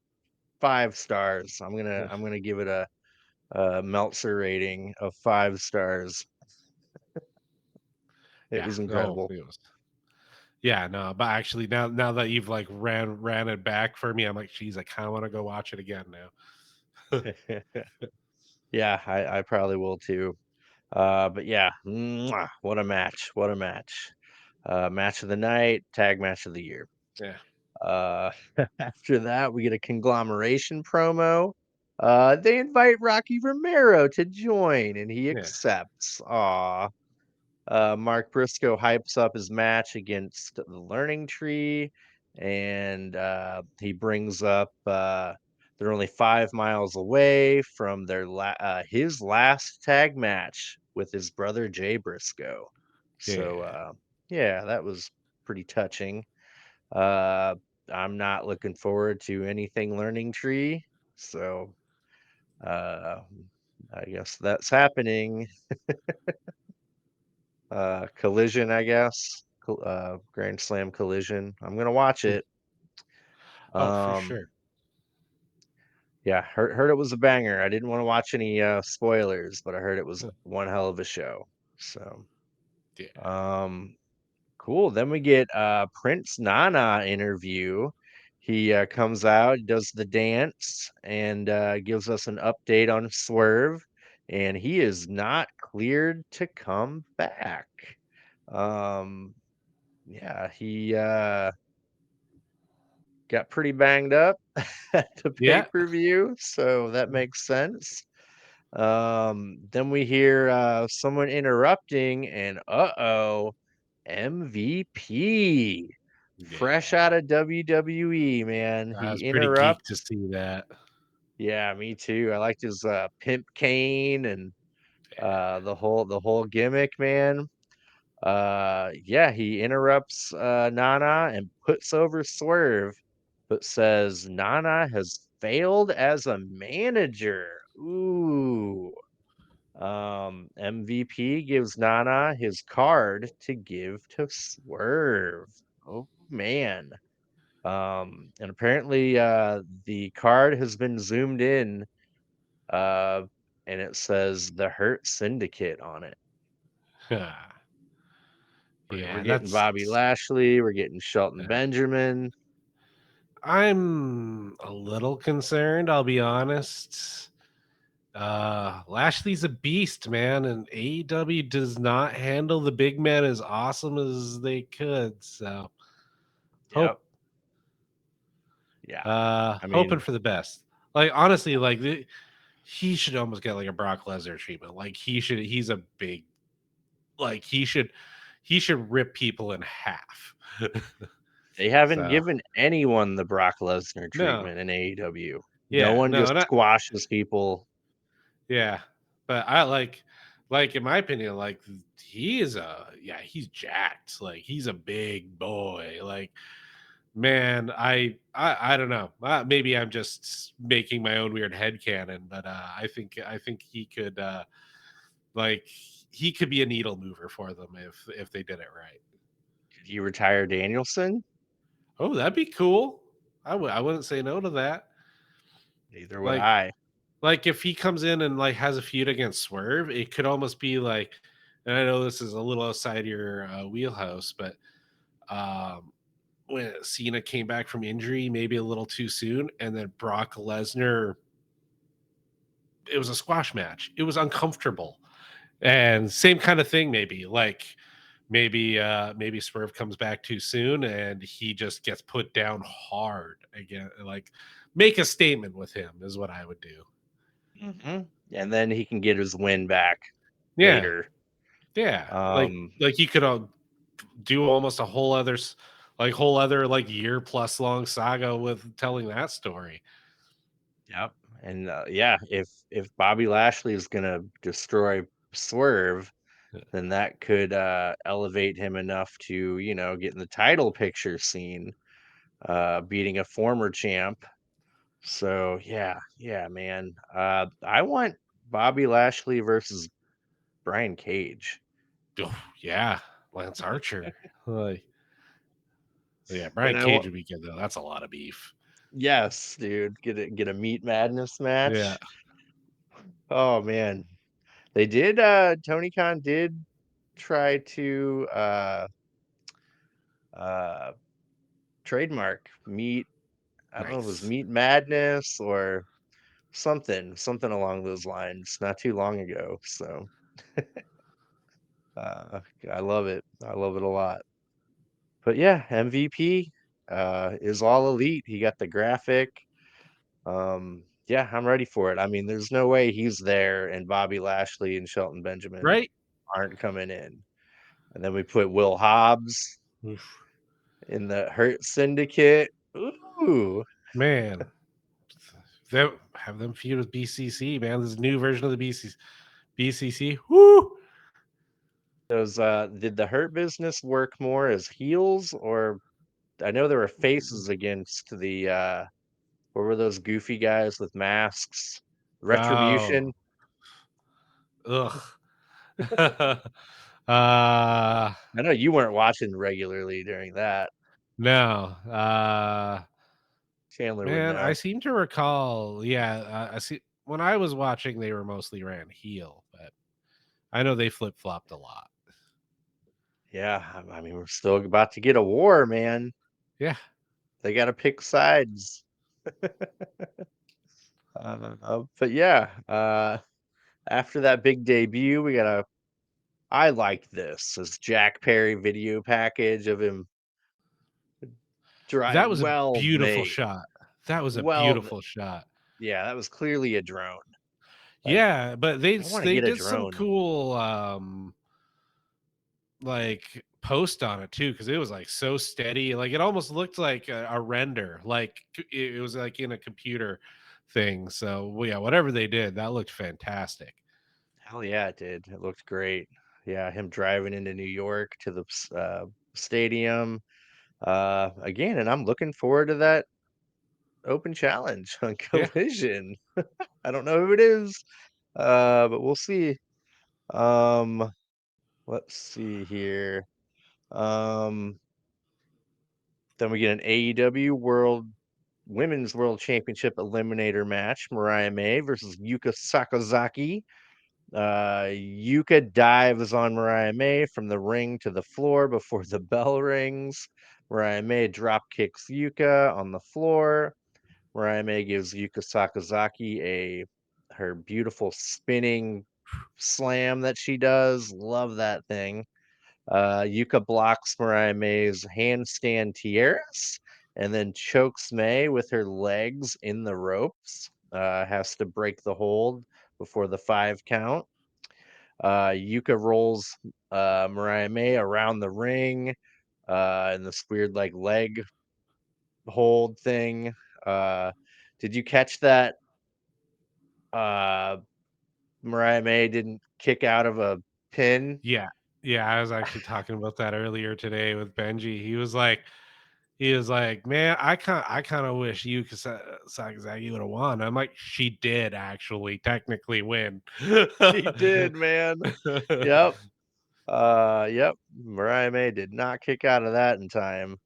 5 stars. I'm gonna give it a Meltzer rating of 5 stars. It Yeah. was Oh, incredible. it was. Yeah, no, but actually now that you've like ran it back for me, I'm like, geez, I kind of want to go watch it again now. Yeah, I probably will too. But yeah, mwah, what a match! What a match! Match of the night, tag match of the year. Yeah, Uh, after that, we get a conglomeration promo. They invite Rocky Romero to join, and he yeah, accepts. Aw. Mark Briscoe hypes up his match against the Learning Tree, and he brings up they're only 5 miles away from his last tag match with his brother Jay Briscoe. So yeah. yeah, that was pretty touching. Uh, I'm not looking forward to anything Learning Tree, so uh, I guess that's happening. Collision, I guess. Grand Slam Collision. I'm gonna watch Hmm. it. Oh, for Um, sure. yeah, heard it was a banger. I didn't want to watch any spoilers, but I heard it was Huh. one hell of a show. So, Yeah, um, cool. Then we get Prince Nana interview. He comes out, does the dance, and gives us an update on Swerve, and he is not cleared to come back. Um, yeah, he got pretty banged up at the yeah, pay-per-view, so that makes sense. Then we hear someone interrupting, and MVP, fresh yeah. out of WWE, man. I He was pretty geeked to interrupts. see that. Yeah, me too. I liked his pimp cane and Yeah, the whole gimmick, man. Yeah, he interrupts Nana and puts over Swerve, but says Nana has failed as a manager. Ooh. MVP gives Nana his card to give to Swerve. Oh man. And apparently the card has been zoomed in uh and it says the Hurt Syndicate on it. We're yeah. getting Bobby Lashley, we're getting Shelton Yeah. Benjamin. I'm a little concerned. I'll be honest. Lashley's a beast, man, and AEW does not handle the big men as awesome as they could. So Yep. hope Yeah. I hoping mean, for the best. Like honestly, he should almost get like a Brock Lesnar treatment. Like he's a big like he should rip people in half. they haven't So given anyone the Brock Lesnar no, treatment in AEW. No yeah, one no, just not squashes people. yeah. But I like in my opinion, like he is he's jacked. Like he's a big boy. Like man, I don't know. Maybe I'm just making my own weird head canon, but I think he could like he could be a needle mover for them if they did it right. Did you retire Danielson? Oh, that'd be cool. I wouldn't say no to that. Neither would Like I. like if he comes in and like has a feud against Swerve, it could almost be like, and I know this is a little outside your wheelhouse, but um, when Cena came back from injury, maybe a little too soon, and then Brock Lesnar, it was a squash match. It was uncomfortable, and same kind of thing. Maybe Swerve comes back too soon, and he just gets put down hard again. Like make a statement with him is what I would do. Mhm. And then he can get his win back Yeah, later. yeah. Um, Like you could do almost a whole other like year plus long saga with telling that story. yep. And yeah, if Bobby Lashley is gonna destroy Swerve, then that could elevate him enough to, get in the title picture scene, beating a former champ. So yeah, man. I want Bobby Lashley versus Brian Cage. Oh, yeah, Lance Archer. Like, yeah, And Brian I want Cage would be good though. That's a lot of beef. Yes, dude, get a meat madness Yeah, match. Oh man. They did Tony Khan did try to uh trademark meat. I don't know if it was nice. meat madness or something along those lines not too long ago. So uh I love it. I love it a lot. But yeah, MVP is all elite. He got the graphic. Yeah, I'm ready for it. I mean, there's no way he's there and Bobby Lashley and Shelton Benjamin Right? aren't coming in. And then we put Will Hobbs Oof. in the Hurt Syndicate. Ooh, Man, them have them feud with BCC, man. This new version of the BCC. Woo! those did the Hurt Business work more as heels, or I know there were faces against the what were those goofy guys with masks? Oh, Retribution. ugh. uh I know you weren't watching regularly during that. no. Chandler would Man, I know. seem to recall, yeah, I see when I was watching they were mostly ran heel, but I know they flip-flopped a lot. Yeah, I mean we're still about to get a war, man. Yeah. They got to pick sides. But yeah, after that big debut, we got a. I like this Jack Perry video package of him That drive. was a Well beautiful made, shot. That was a well. beautiful shot. Yeah, that was clearly a drone. Like Yeah, but they I want to they get a did some drone. cool like post on it too because it was like so steady, like it almost looked like a render, like it was like in a computer thing. So well, yeah, whatever they did, that looked fantastic. Hell yeah, it did. It looked great. Yeah, him driving into New York to the stadium again, and I'm looking forward to that open challenge on Yeah, Collision. I don't know who it is, but we'll see. Um, let's see here. Um, then we get an AEW Women's World Championship Eliminator match: Mariah May versus Yuka Sakazaki. Yuka dives on Mariah May from the ring to the floor before the bell rings. Mariah May drop kicks Yuka on the floor. Mariah May gives Yuka Sakazaki her beautiful spinning slam that she does. Love that thing. Yuka blocks Mariah May's handstand tiaras and then chokes May with her legs in the ropes. Has to break the hold before the 5 count. Yuka rolls Mariah May around the ring in this weird like leg hold thing. Uh, did you catch that? Uh, Mariah May didn't kick out of a pin. yeah, yeah. I was actually talking about that earlier today with Benji. He was like, man, I kind of wish you Sakazaki would have won. I'm like, she did actually technically win. She did, man. Yep. Yep. Mariah May did not kick out of that in time.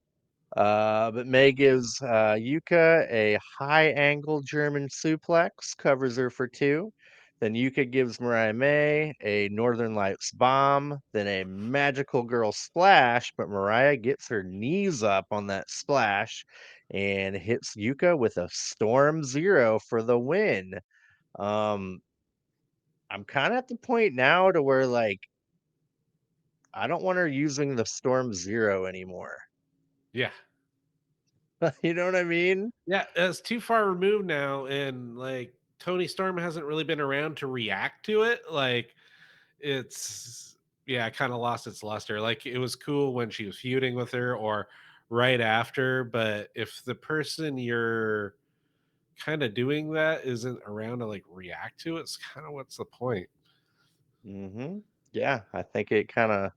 But May gives Yuka a high angle German suplex, covers her for two. Then Yuka gives Mariah May a Northern Lights bomb, then a magical girl splash, but Mariah gets her knees up on that splash and hits Yuka with a Storm Zero for the win. Um, I'm kind of at the point now to where like I don't want her using the Storm Zero anymore. Yeah. You know what I mean? Yeah, it's too far removed now, and like Tony Storm hasn't really been around to react to it. Like it's yeah, kind of lost its luster. Like it was cool when she was feuding with her or right after, but if the person you're kind of doing that isn't around to like react to it, it's kind of what's the point? Yeah, I think it kind of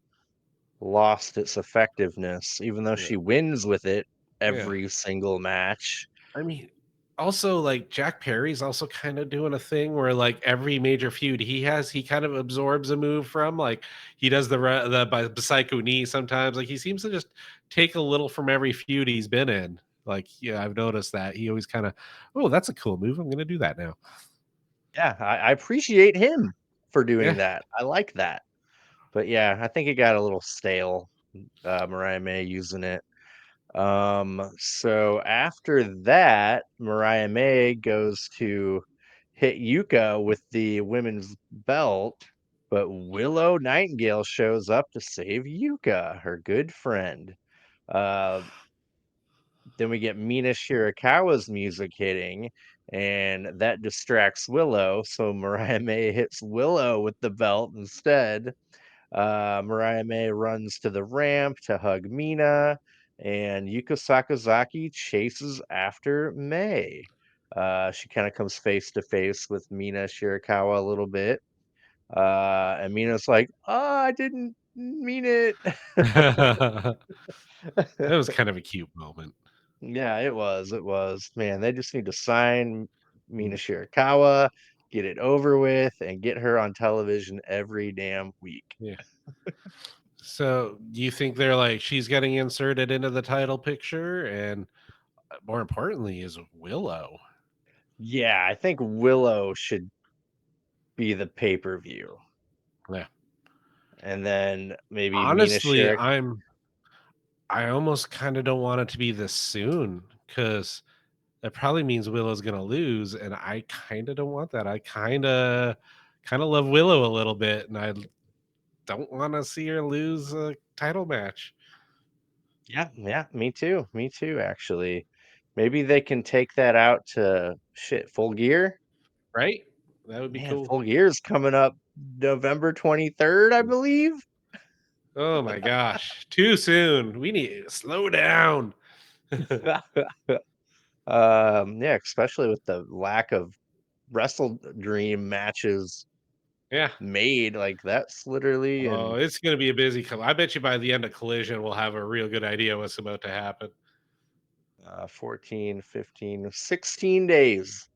lost its effectiveness, even though Yeah. she wins with it Yeah. every single match. I mean, also like Jack Perry's also kind of doing a thing where like every major feud he has, he kind of absorbs a move from. Like he does the psycho knee sometimes. Like he seems to just take a little from every feud he's been in. Like yeah, I've noticed that he always kind of, oh, that's a cool move. I'm gonna do that now. Yeah, I appreciate him for doing Yeah. that. I like that. But yeah, I think it got a little stale, Mariah May using it. So after that, Mariah May goes to hit Yuka with the women's belt, but Willow Nightingale shows up to save Yuka, her good friend. Uh, then we get Mina Shirakawa's music hitting, and that distracts Willow. So Mariah May hits Willow with the belt instead. Mariah May runs to the ramp to hug Mina, and Yuka Sakazaki chases after May. She kind of comes face to face with Mina Shirakawa a little bit. And Mina's like, oh, I didn't mean it. That was kind of a cute moment. Yeah, it was. It was. Man, they just need to sign Mina Mm, Shirakawa, get it over with, and get her on television every damn week. yeah. So do you think they're like she's getting inserted into the title picture and more importantly is Willow? Yeah, I think Willow should be the pay-per-view. Yeah. And then maybe Mina Honestly, Shirak. I almost kind of don't want it to be this soon because that probably means Willow's gonna lose, and I kind of don't want that. I kind of love Willow a little bit, and I don't want to see her lose a title match. Yeah, yeah, me too. Me too, actually. Maybe they can take that out to shit, Full Gear. Right? That would be Man, cool. Full Gear's coming up November 23rd, I believe. Oh my gosh, too soon. We need to slow down. Yeah, especially with the lack of WrestleDream matches Yeah. made, like that's literally Oh, in it's gonna be a busy I bet you by the end of Collision, we'll have a real good idea what's about to happen. 14, 15, 16 days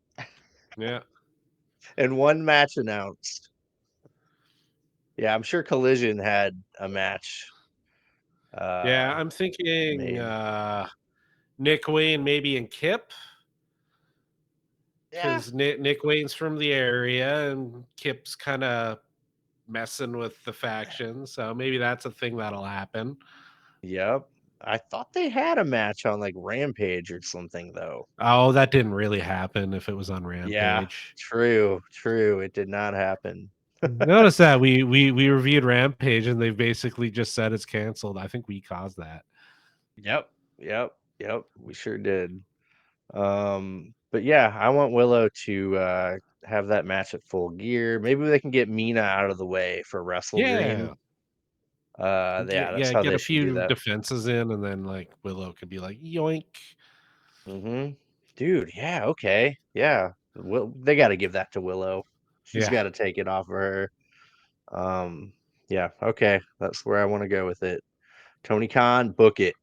Yeah. and one match announced. Yeah, I'm sure Collision had a match Yeah, uh I'm thinking, made. Nick Wayne maybe and Kip, Yeah. because Nick Wayne's from the area and Kip's kinda messing with the faction, so maybe that's a thing that'll happen. Yep. I thought they had a match on like Rampage or something though. Oh, that didn't really happen if it was on Yeah, Rampage. true, true. It did not happen. Notice that we reviewed Rampage and they've basically just said it's canceled. I think we caused that. Yep. Yep. Yep. We sure did. But yeah, I want Willow to have that match at Full Gear. Maybe they can get Mina out of the way for WrestleDream. Yeah. Yeah, that's Yeah, how get they a should do few that. defenses in, and then like Willow could be like yoink. Dude, yeah, okay. Yeah. They got to give that to Willow. She's Yeah. got to take it off of her. Um, yeah, okay. That's where I want to go with it. Tony Khan, book it.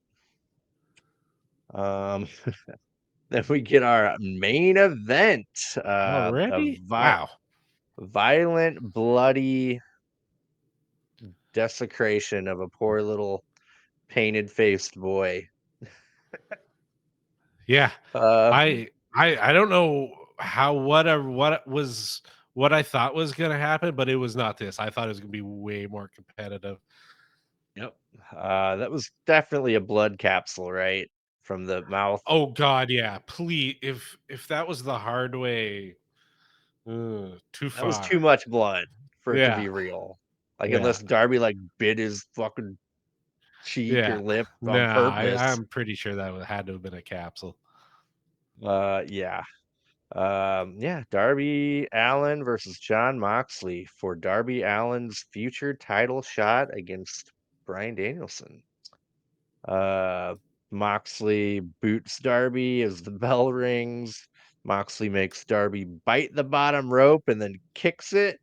Um, then we get our main event, a Already? Wow. violent, bloody desecration of a poor little painted faced boy. Yeah. Uh, I don't know how what I thought was gonna happen, but it was not this. I thought it was gonna be way more competitive. yep. That was definitely a blood capsule, right? From the mouth. Oh god, yeah. Please, if that was the hard way, too That was too far. much blood for it to Yeah. be real. Like, Yeah. unless Darby, like, bit his fucking cheek or Yeah. lip on Nah, purpose. I'm pretty sure that had to have been a capsule. Yeah. Yeah, Darby Allin versus Jon Moxley for Darby Allin's future title shot against Bryan Danielson. Uh, Moxley boots Darby as the bell rings. Moxley makes Darby bite the bottom rope and then kicks it,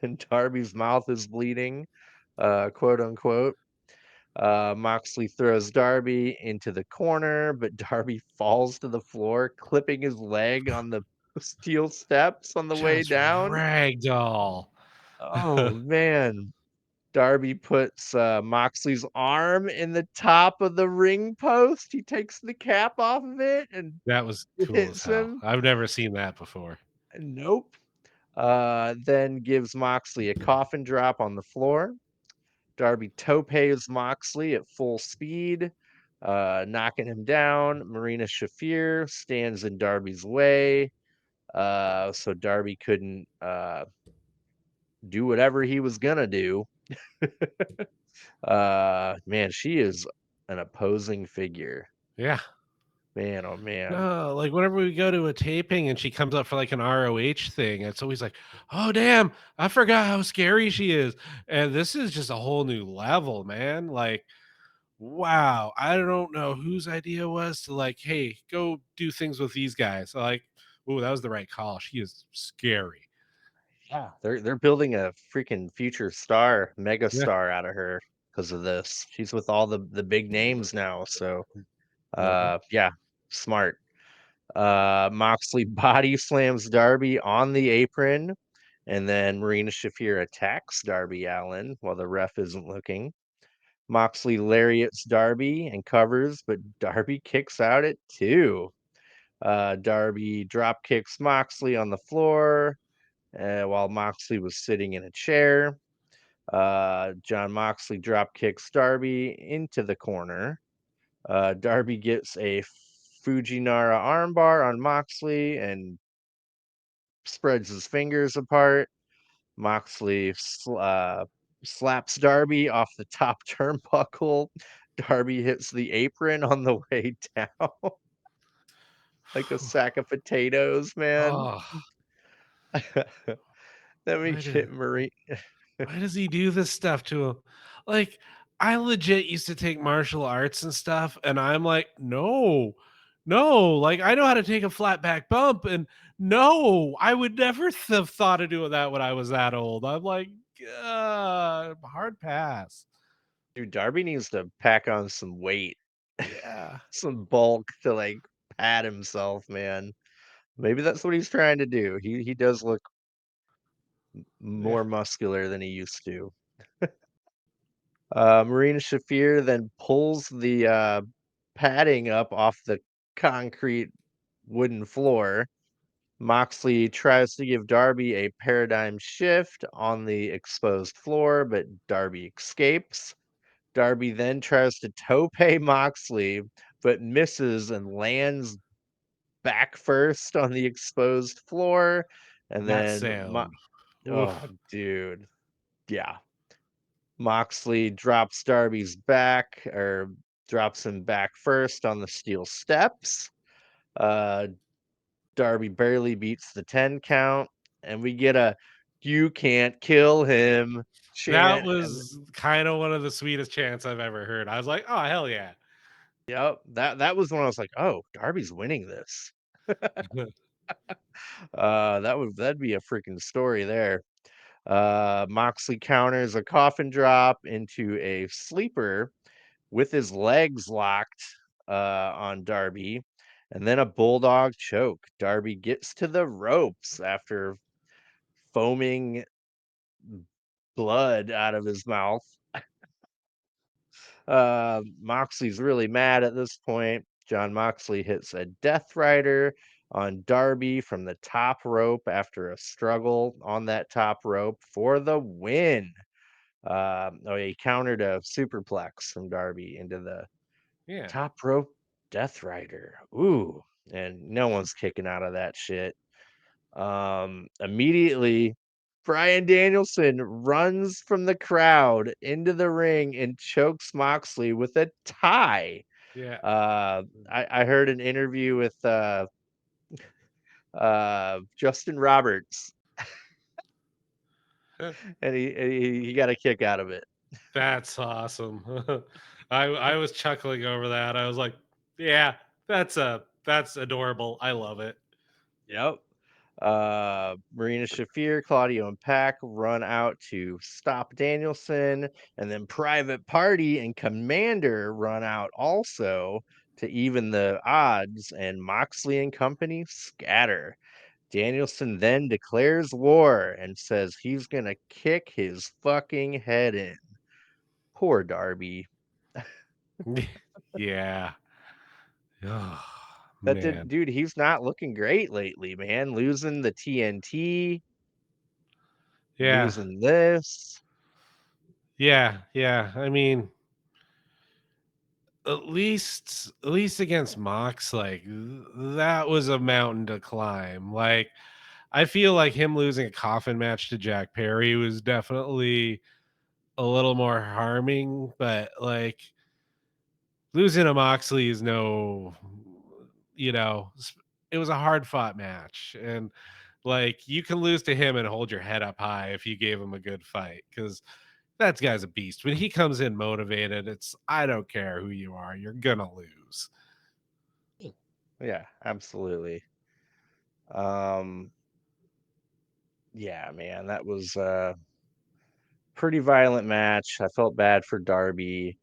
and Darby's mouth is bleeding, quote unquote. Moxley throws Darby into the corner, but Darby falls to the floor, clipping his leg on the steel steps on the way Just down. ragdoll. Oh man. Darby puts Moxley's arm in the top of the ring post. He takes the cap off of it and That was cool as hits hell. him. I've never seen that before. Nope. Then gives Moxley a coffin drop on the floor. Darby topes Moxley at full speed, knocking him down. Marina Shafir stands in Darby's way, so Darby couldn't do whatever he was gonna do. Man, she is an opposing figure. Yeah. Man, oh man. No, like, whenever we go to a taping and she comes up for, like, an ROH thing, it's always like, "Oh, damn, I forgot how scary she is." And this is just a whole new level, man. Like, wow, I don't know whose idea was to, like, "Hey, go do things with these guys." Like, "Ooh, that was the right call. She is scary." Yeah, they're building a freaking future star, mega Yeah. star out of her because of this. She's with all the big names now, so Mhm. yeah, smart. Moxley body slams Darby on the apron, and then Marina Shafir attacks Darby Allin while the ref isn't looking. Moxley lariats Darby and covers, but Darby kicks out at two. Darby drop kicks Moxley on the floor while Moxley was sitting in a chair. Jon Moxley drop kicks Darby into the corner. Darby gets a Fujinara armbar on Moxley and spreads his fingers apart. Moxley slaps Darby off the top turnbuckle. Darby hits the apron on the way down like a sack of potatoes, man. Oh, Then we why did get Marie. why does he do this stuff to him? Like, I legit used to take martial arts and stuff, and I'm like, no, no, like I know how to take a flat back bump, and no, I would never have thought of doing that when I was that old. I'm like, hard pass. Dude, Darby needs to pack on some weight, Yeah, some bulk to like pad himself, man. Maybe that's what he's trying to do. He does look yeah, more muscular than he used to. Marina Shafir then pulls the padding up off the concrete wooden floor. Moxley tries to give Darby a paradigm shift on the exposed floor, but Darby escapes. Darby then tries to tope Moxley, but misses and lands back first on the exposed floor. And that then, sound. oh, Oof. dude. Yeah. Moxley drops Darby's back or drops him back first on the steel steps. Uh, Darby barely beats the 10 count, and we get a "You can't kill him" That chant. And was kind of one of the sweetest chants I've ever heard. I was like, oh hell yeah. yep, that was when I was like, "Oh, Darby's winning this." That'd be a freaking story there. Moxley counters a coffin drop into a sleeper with his legs locked on Darby, and then a bulldog choke. Darby gets to the ropes after foaming blood out of his mouth. Moxley's really mad at this point. Jon Moxley hits a Death Rider on Darby from the top rope after a struggle on that top rope for the win. He countered a superplex from Darby into the Yeah. top rope Death Rider. Ooh, and no one's kicking out of that shit. Immediately, Bryan Danielson runs from the crowd into the ring and chokes Moxley with a tie. Yeah. I heard an interview with Justin Roberts, and he got a kick out of it. That's awesome. I was chuckling over that. I was like, yeah, that's adorable. I love it. Yep. Marina Shafir, Claudio, and Pac run out to stop Danielson, and then Private Party and Commander run out also to even the odds, and Moxley and company scatter. Danielson then declares war and says he's gonna kick his fucking head in. Poor Darby. Yeah. Oh, That did, man. dude. He's not looking great lately, man. Losing the TNT, Yeah. losing this. Yeah. Yeah. I mean, at least against Mox, like that was a mountain to climb. Like I feel like him losing a coffin match to Jack Perry was definitely a little more harming, but like losing to Moxley is no, you know, it was a hard fought match. And like you can lose to him and hold your head up high if you gave him a good fight because that guy's a beast. When he comes in motivated, it's I don't care who you are, you're gonna lose. Yeah, absolutely. Um, yeah, man, that was a pretty violent match. I felt bad for Darby.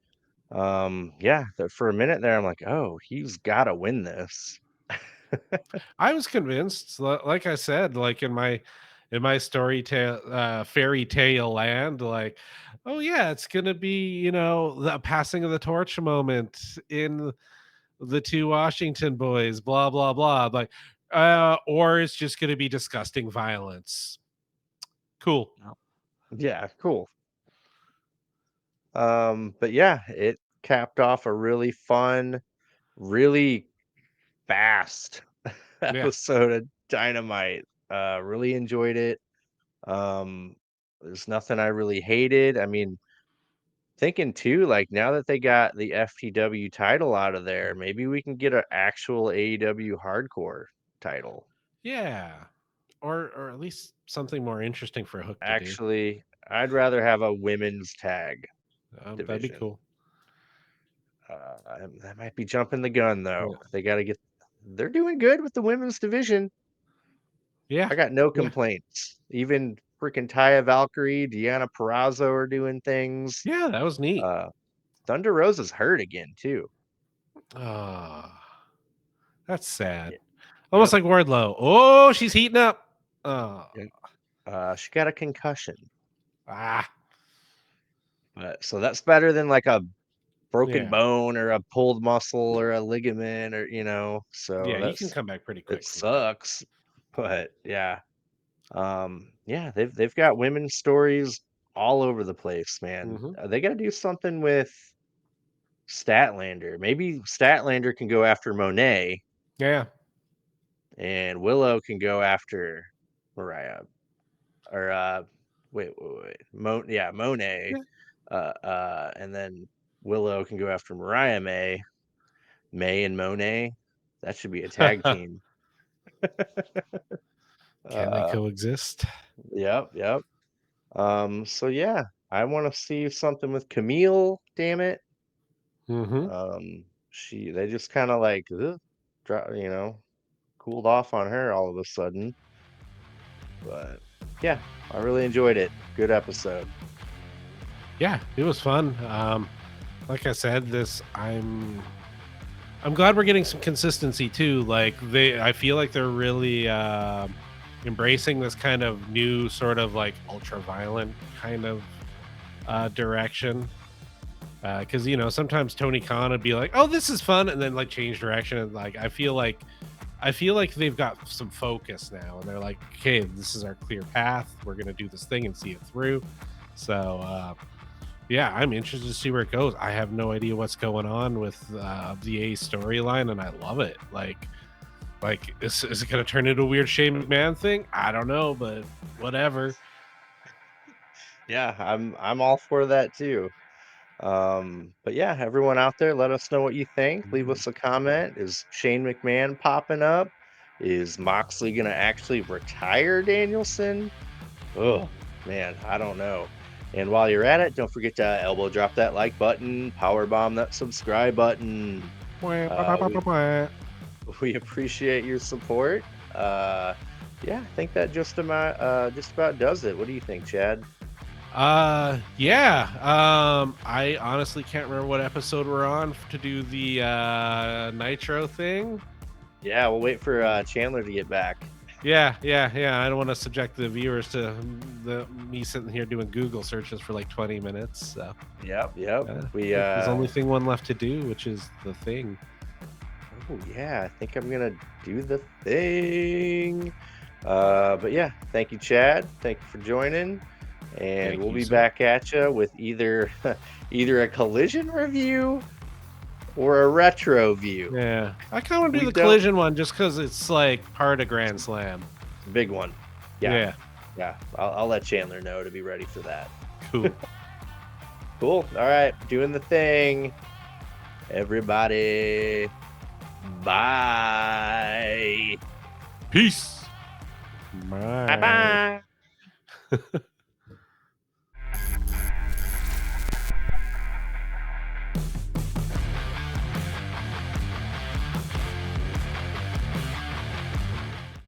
Yeah, for a minute there, I'm like, oh, he's got to win this. I was convinced, like I said, like in my story tale, fairy tale land, like, oh yeah, it's gonna be the passing of the torch moment in the two Washington boys, blah blah blah, like, or it's just gonna be disgusting violence. Cool. Oh. Yeah, cool. But yeah, it capped off a really fun, really fast Yeah, episode of Dynamite. Really enjoyed it. Um, there's nothing I really hated. I mean, thinking too, like now that they got the FTW title out of there, maybe we can get an actual AEW hardcore title. yeah, or at least something more interesting for Hook to do. Actually, I'd rather have a women's tag That'd be division. cool. That might be jumping the gun though. Yeah, They got to get. They're doing good with the women's division. yeah, I got no yeah, complaints. Even freaking Taya Valkyrie, Deanna Perrazzo are doing things. yeah. That was neat. Uh, Thunder Rosa's hurt again too. Ah, that's sad. Yeah. Almost Yep. like Wardlow. Oh, she's heating up. Oh, Yep. She got a concussion, ah, but so that's better than like a broken yeah, bone or a pulled muscle or a ligament or So yeah. You can come back pretty it quick from that. sucks, but yeah. Yeah, they've got women's stories all over the place, man. Hmm. They got to do something with Statlander. Maybe Statlander can go after Monet Yeah. and Willow can go after Mariah. Or wait. Monet. Yeah. And then Willow can go after Mariah May. May and Monet. That should be a tag team. Can they Uh, coexist? yep. So yeah, I want to see something with Camille, damn it. Hmm. They just kind of like cooled off on her all of a sudden. But yeah, I really enjoyed it. Good episode. Yeah, it was fun. Like I said, I'm glad we're getting some consistency too. Like I feel like they're really embracing this kind of new sort of like ultra violent kind of direction. Because sometimes Tony Khan would be like, "Oh, this is fun," and then like change direction. And like I feel like they've got some focus now, and they're like, "Okay, this is our clear path. We're gonna do this thing and see it through." So yeah, I'm interested to see where it goes. I have no idea what's going on with the A storyline, and I love it. Like is it gonna turn into a weird Shane McMahon thing? I don't know, but whatever. Yeah, I'm all for that too. But yeah, everyone out there, let us know what you think. Leave us a comment. Is Shane McMahon popping up? Is Moxley gonna actually retire Danielson? Oh man, I don't know. And while you're at it, don't forget to elbow drop that like button, power bomb that subscribe button. We appreciate your support. Yeah, I think that just about does it. What do you think, Chad? Yeah. I honestly can't remember what episode we're on to do the Nitro thing. Yeah, we'll wait for Chandler to get back. Yeah. I don't want to subject the viewers to me sitting here doing Google searches for like 20 minutes. So Yep. there's only thing one left to do, which is the thing. Oh yeah, I think I'm gonna do the thing. But yeah, thank you, Chad. Thank you for joining, and we'll be back at you with either a collision review or a retro view. Yeah, I kind of want to do the collision one just because it's like part of Grand Slam. Big one. Yeah. I'll let Chandler know to be ready for that. Cool. Cool. All right, doing the thing. Everybody, bye. Peace. Bye. Bye.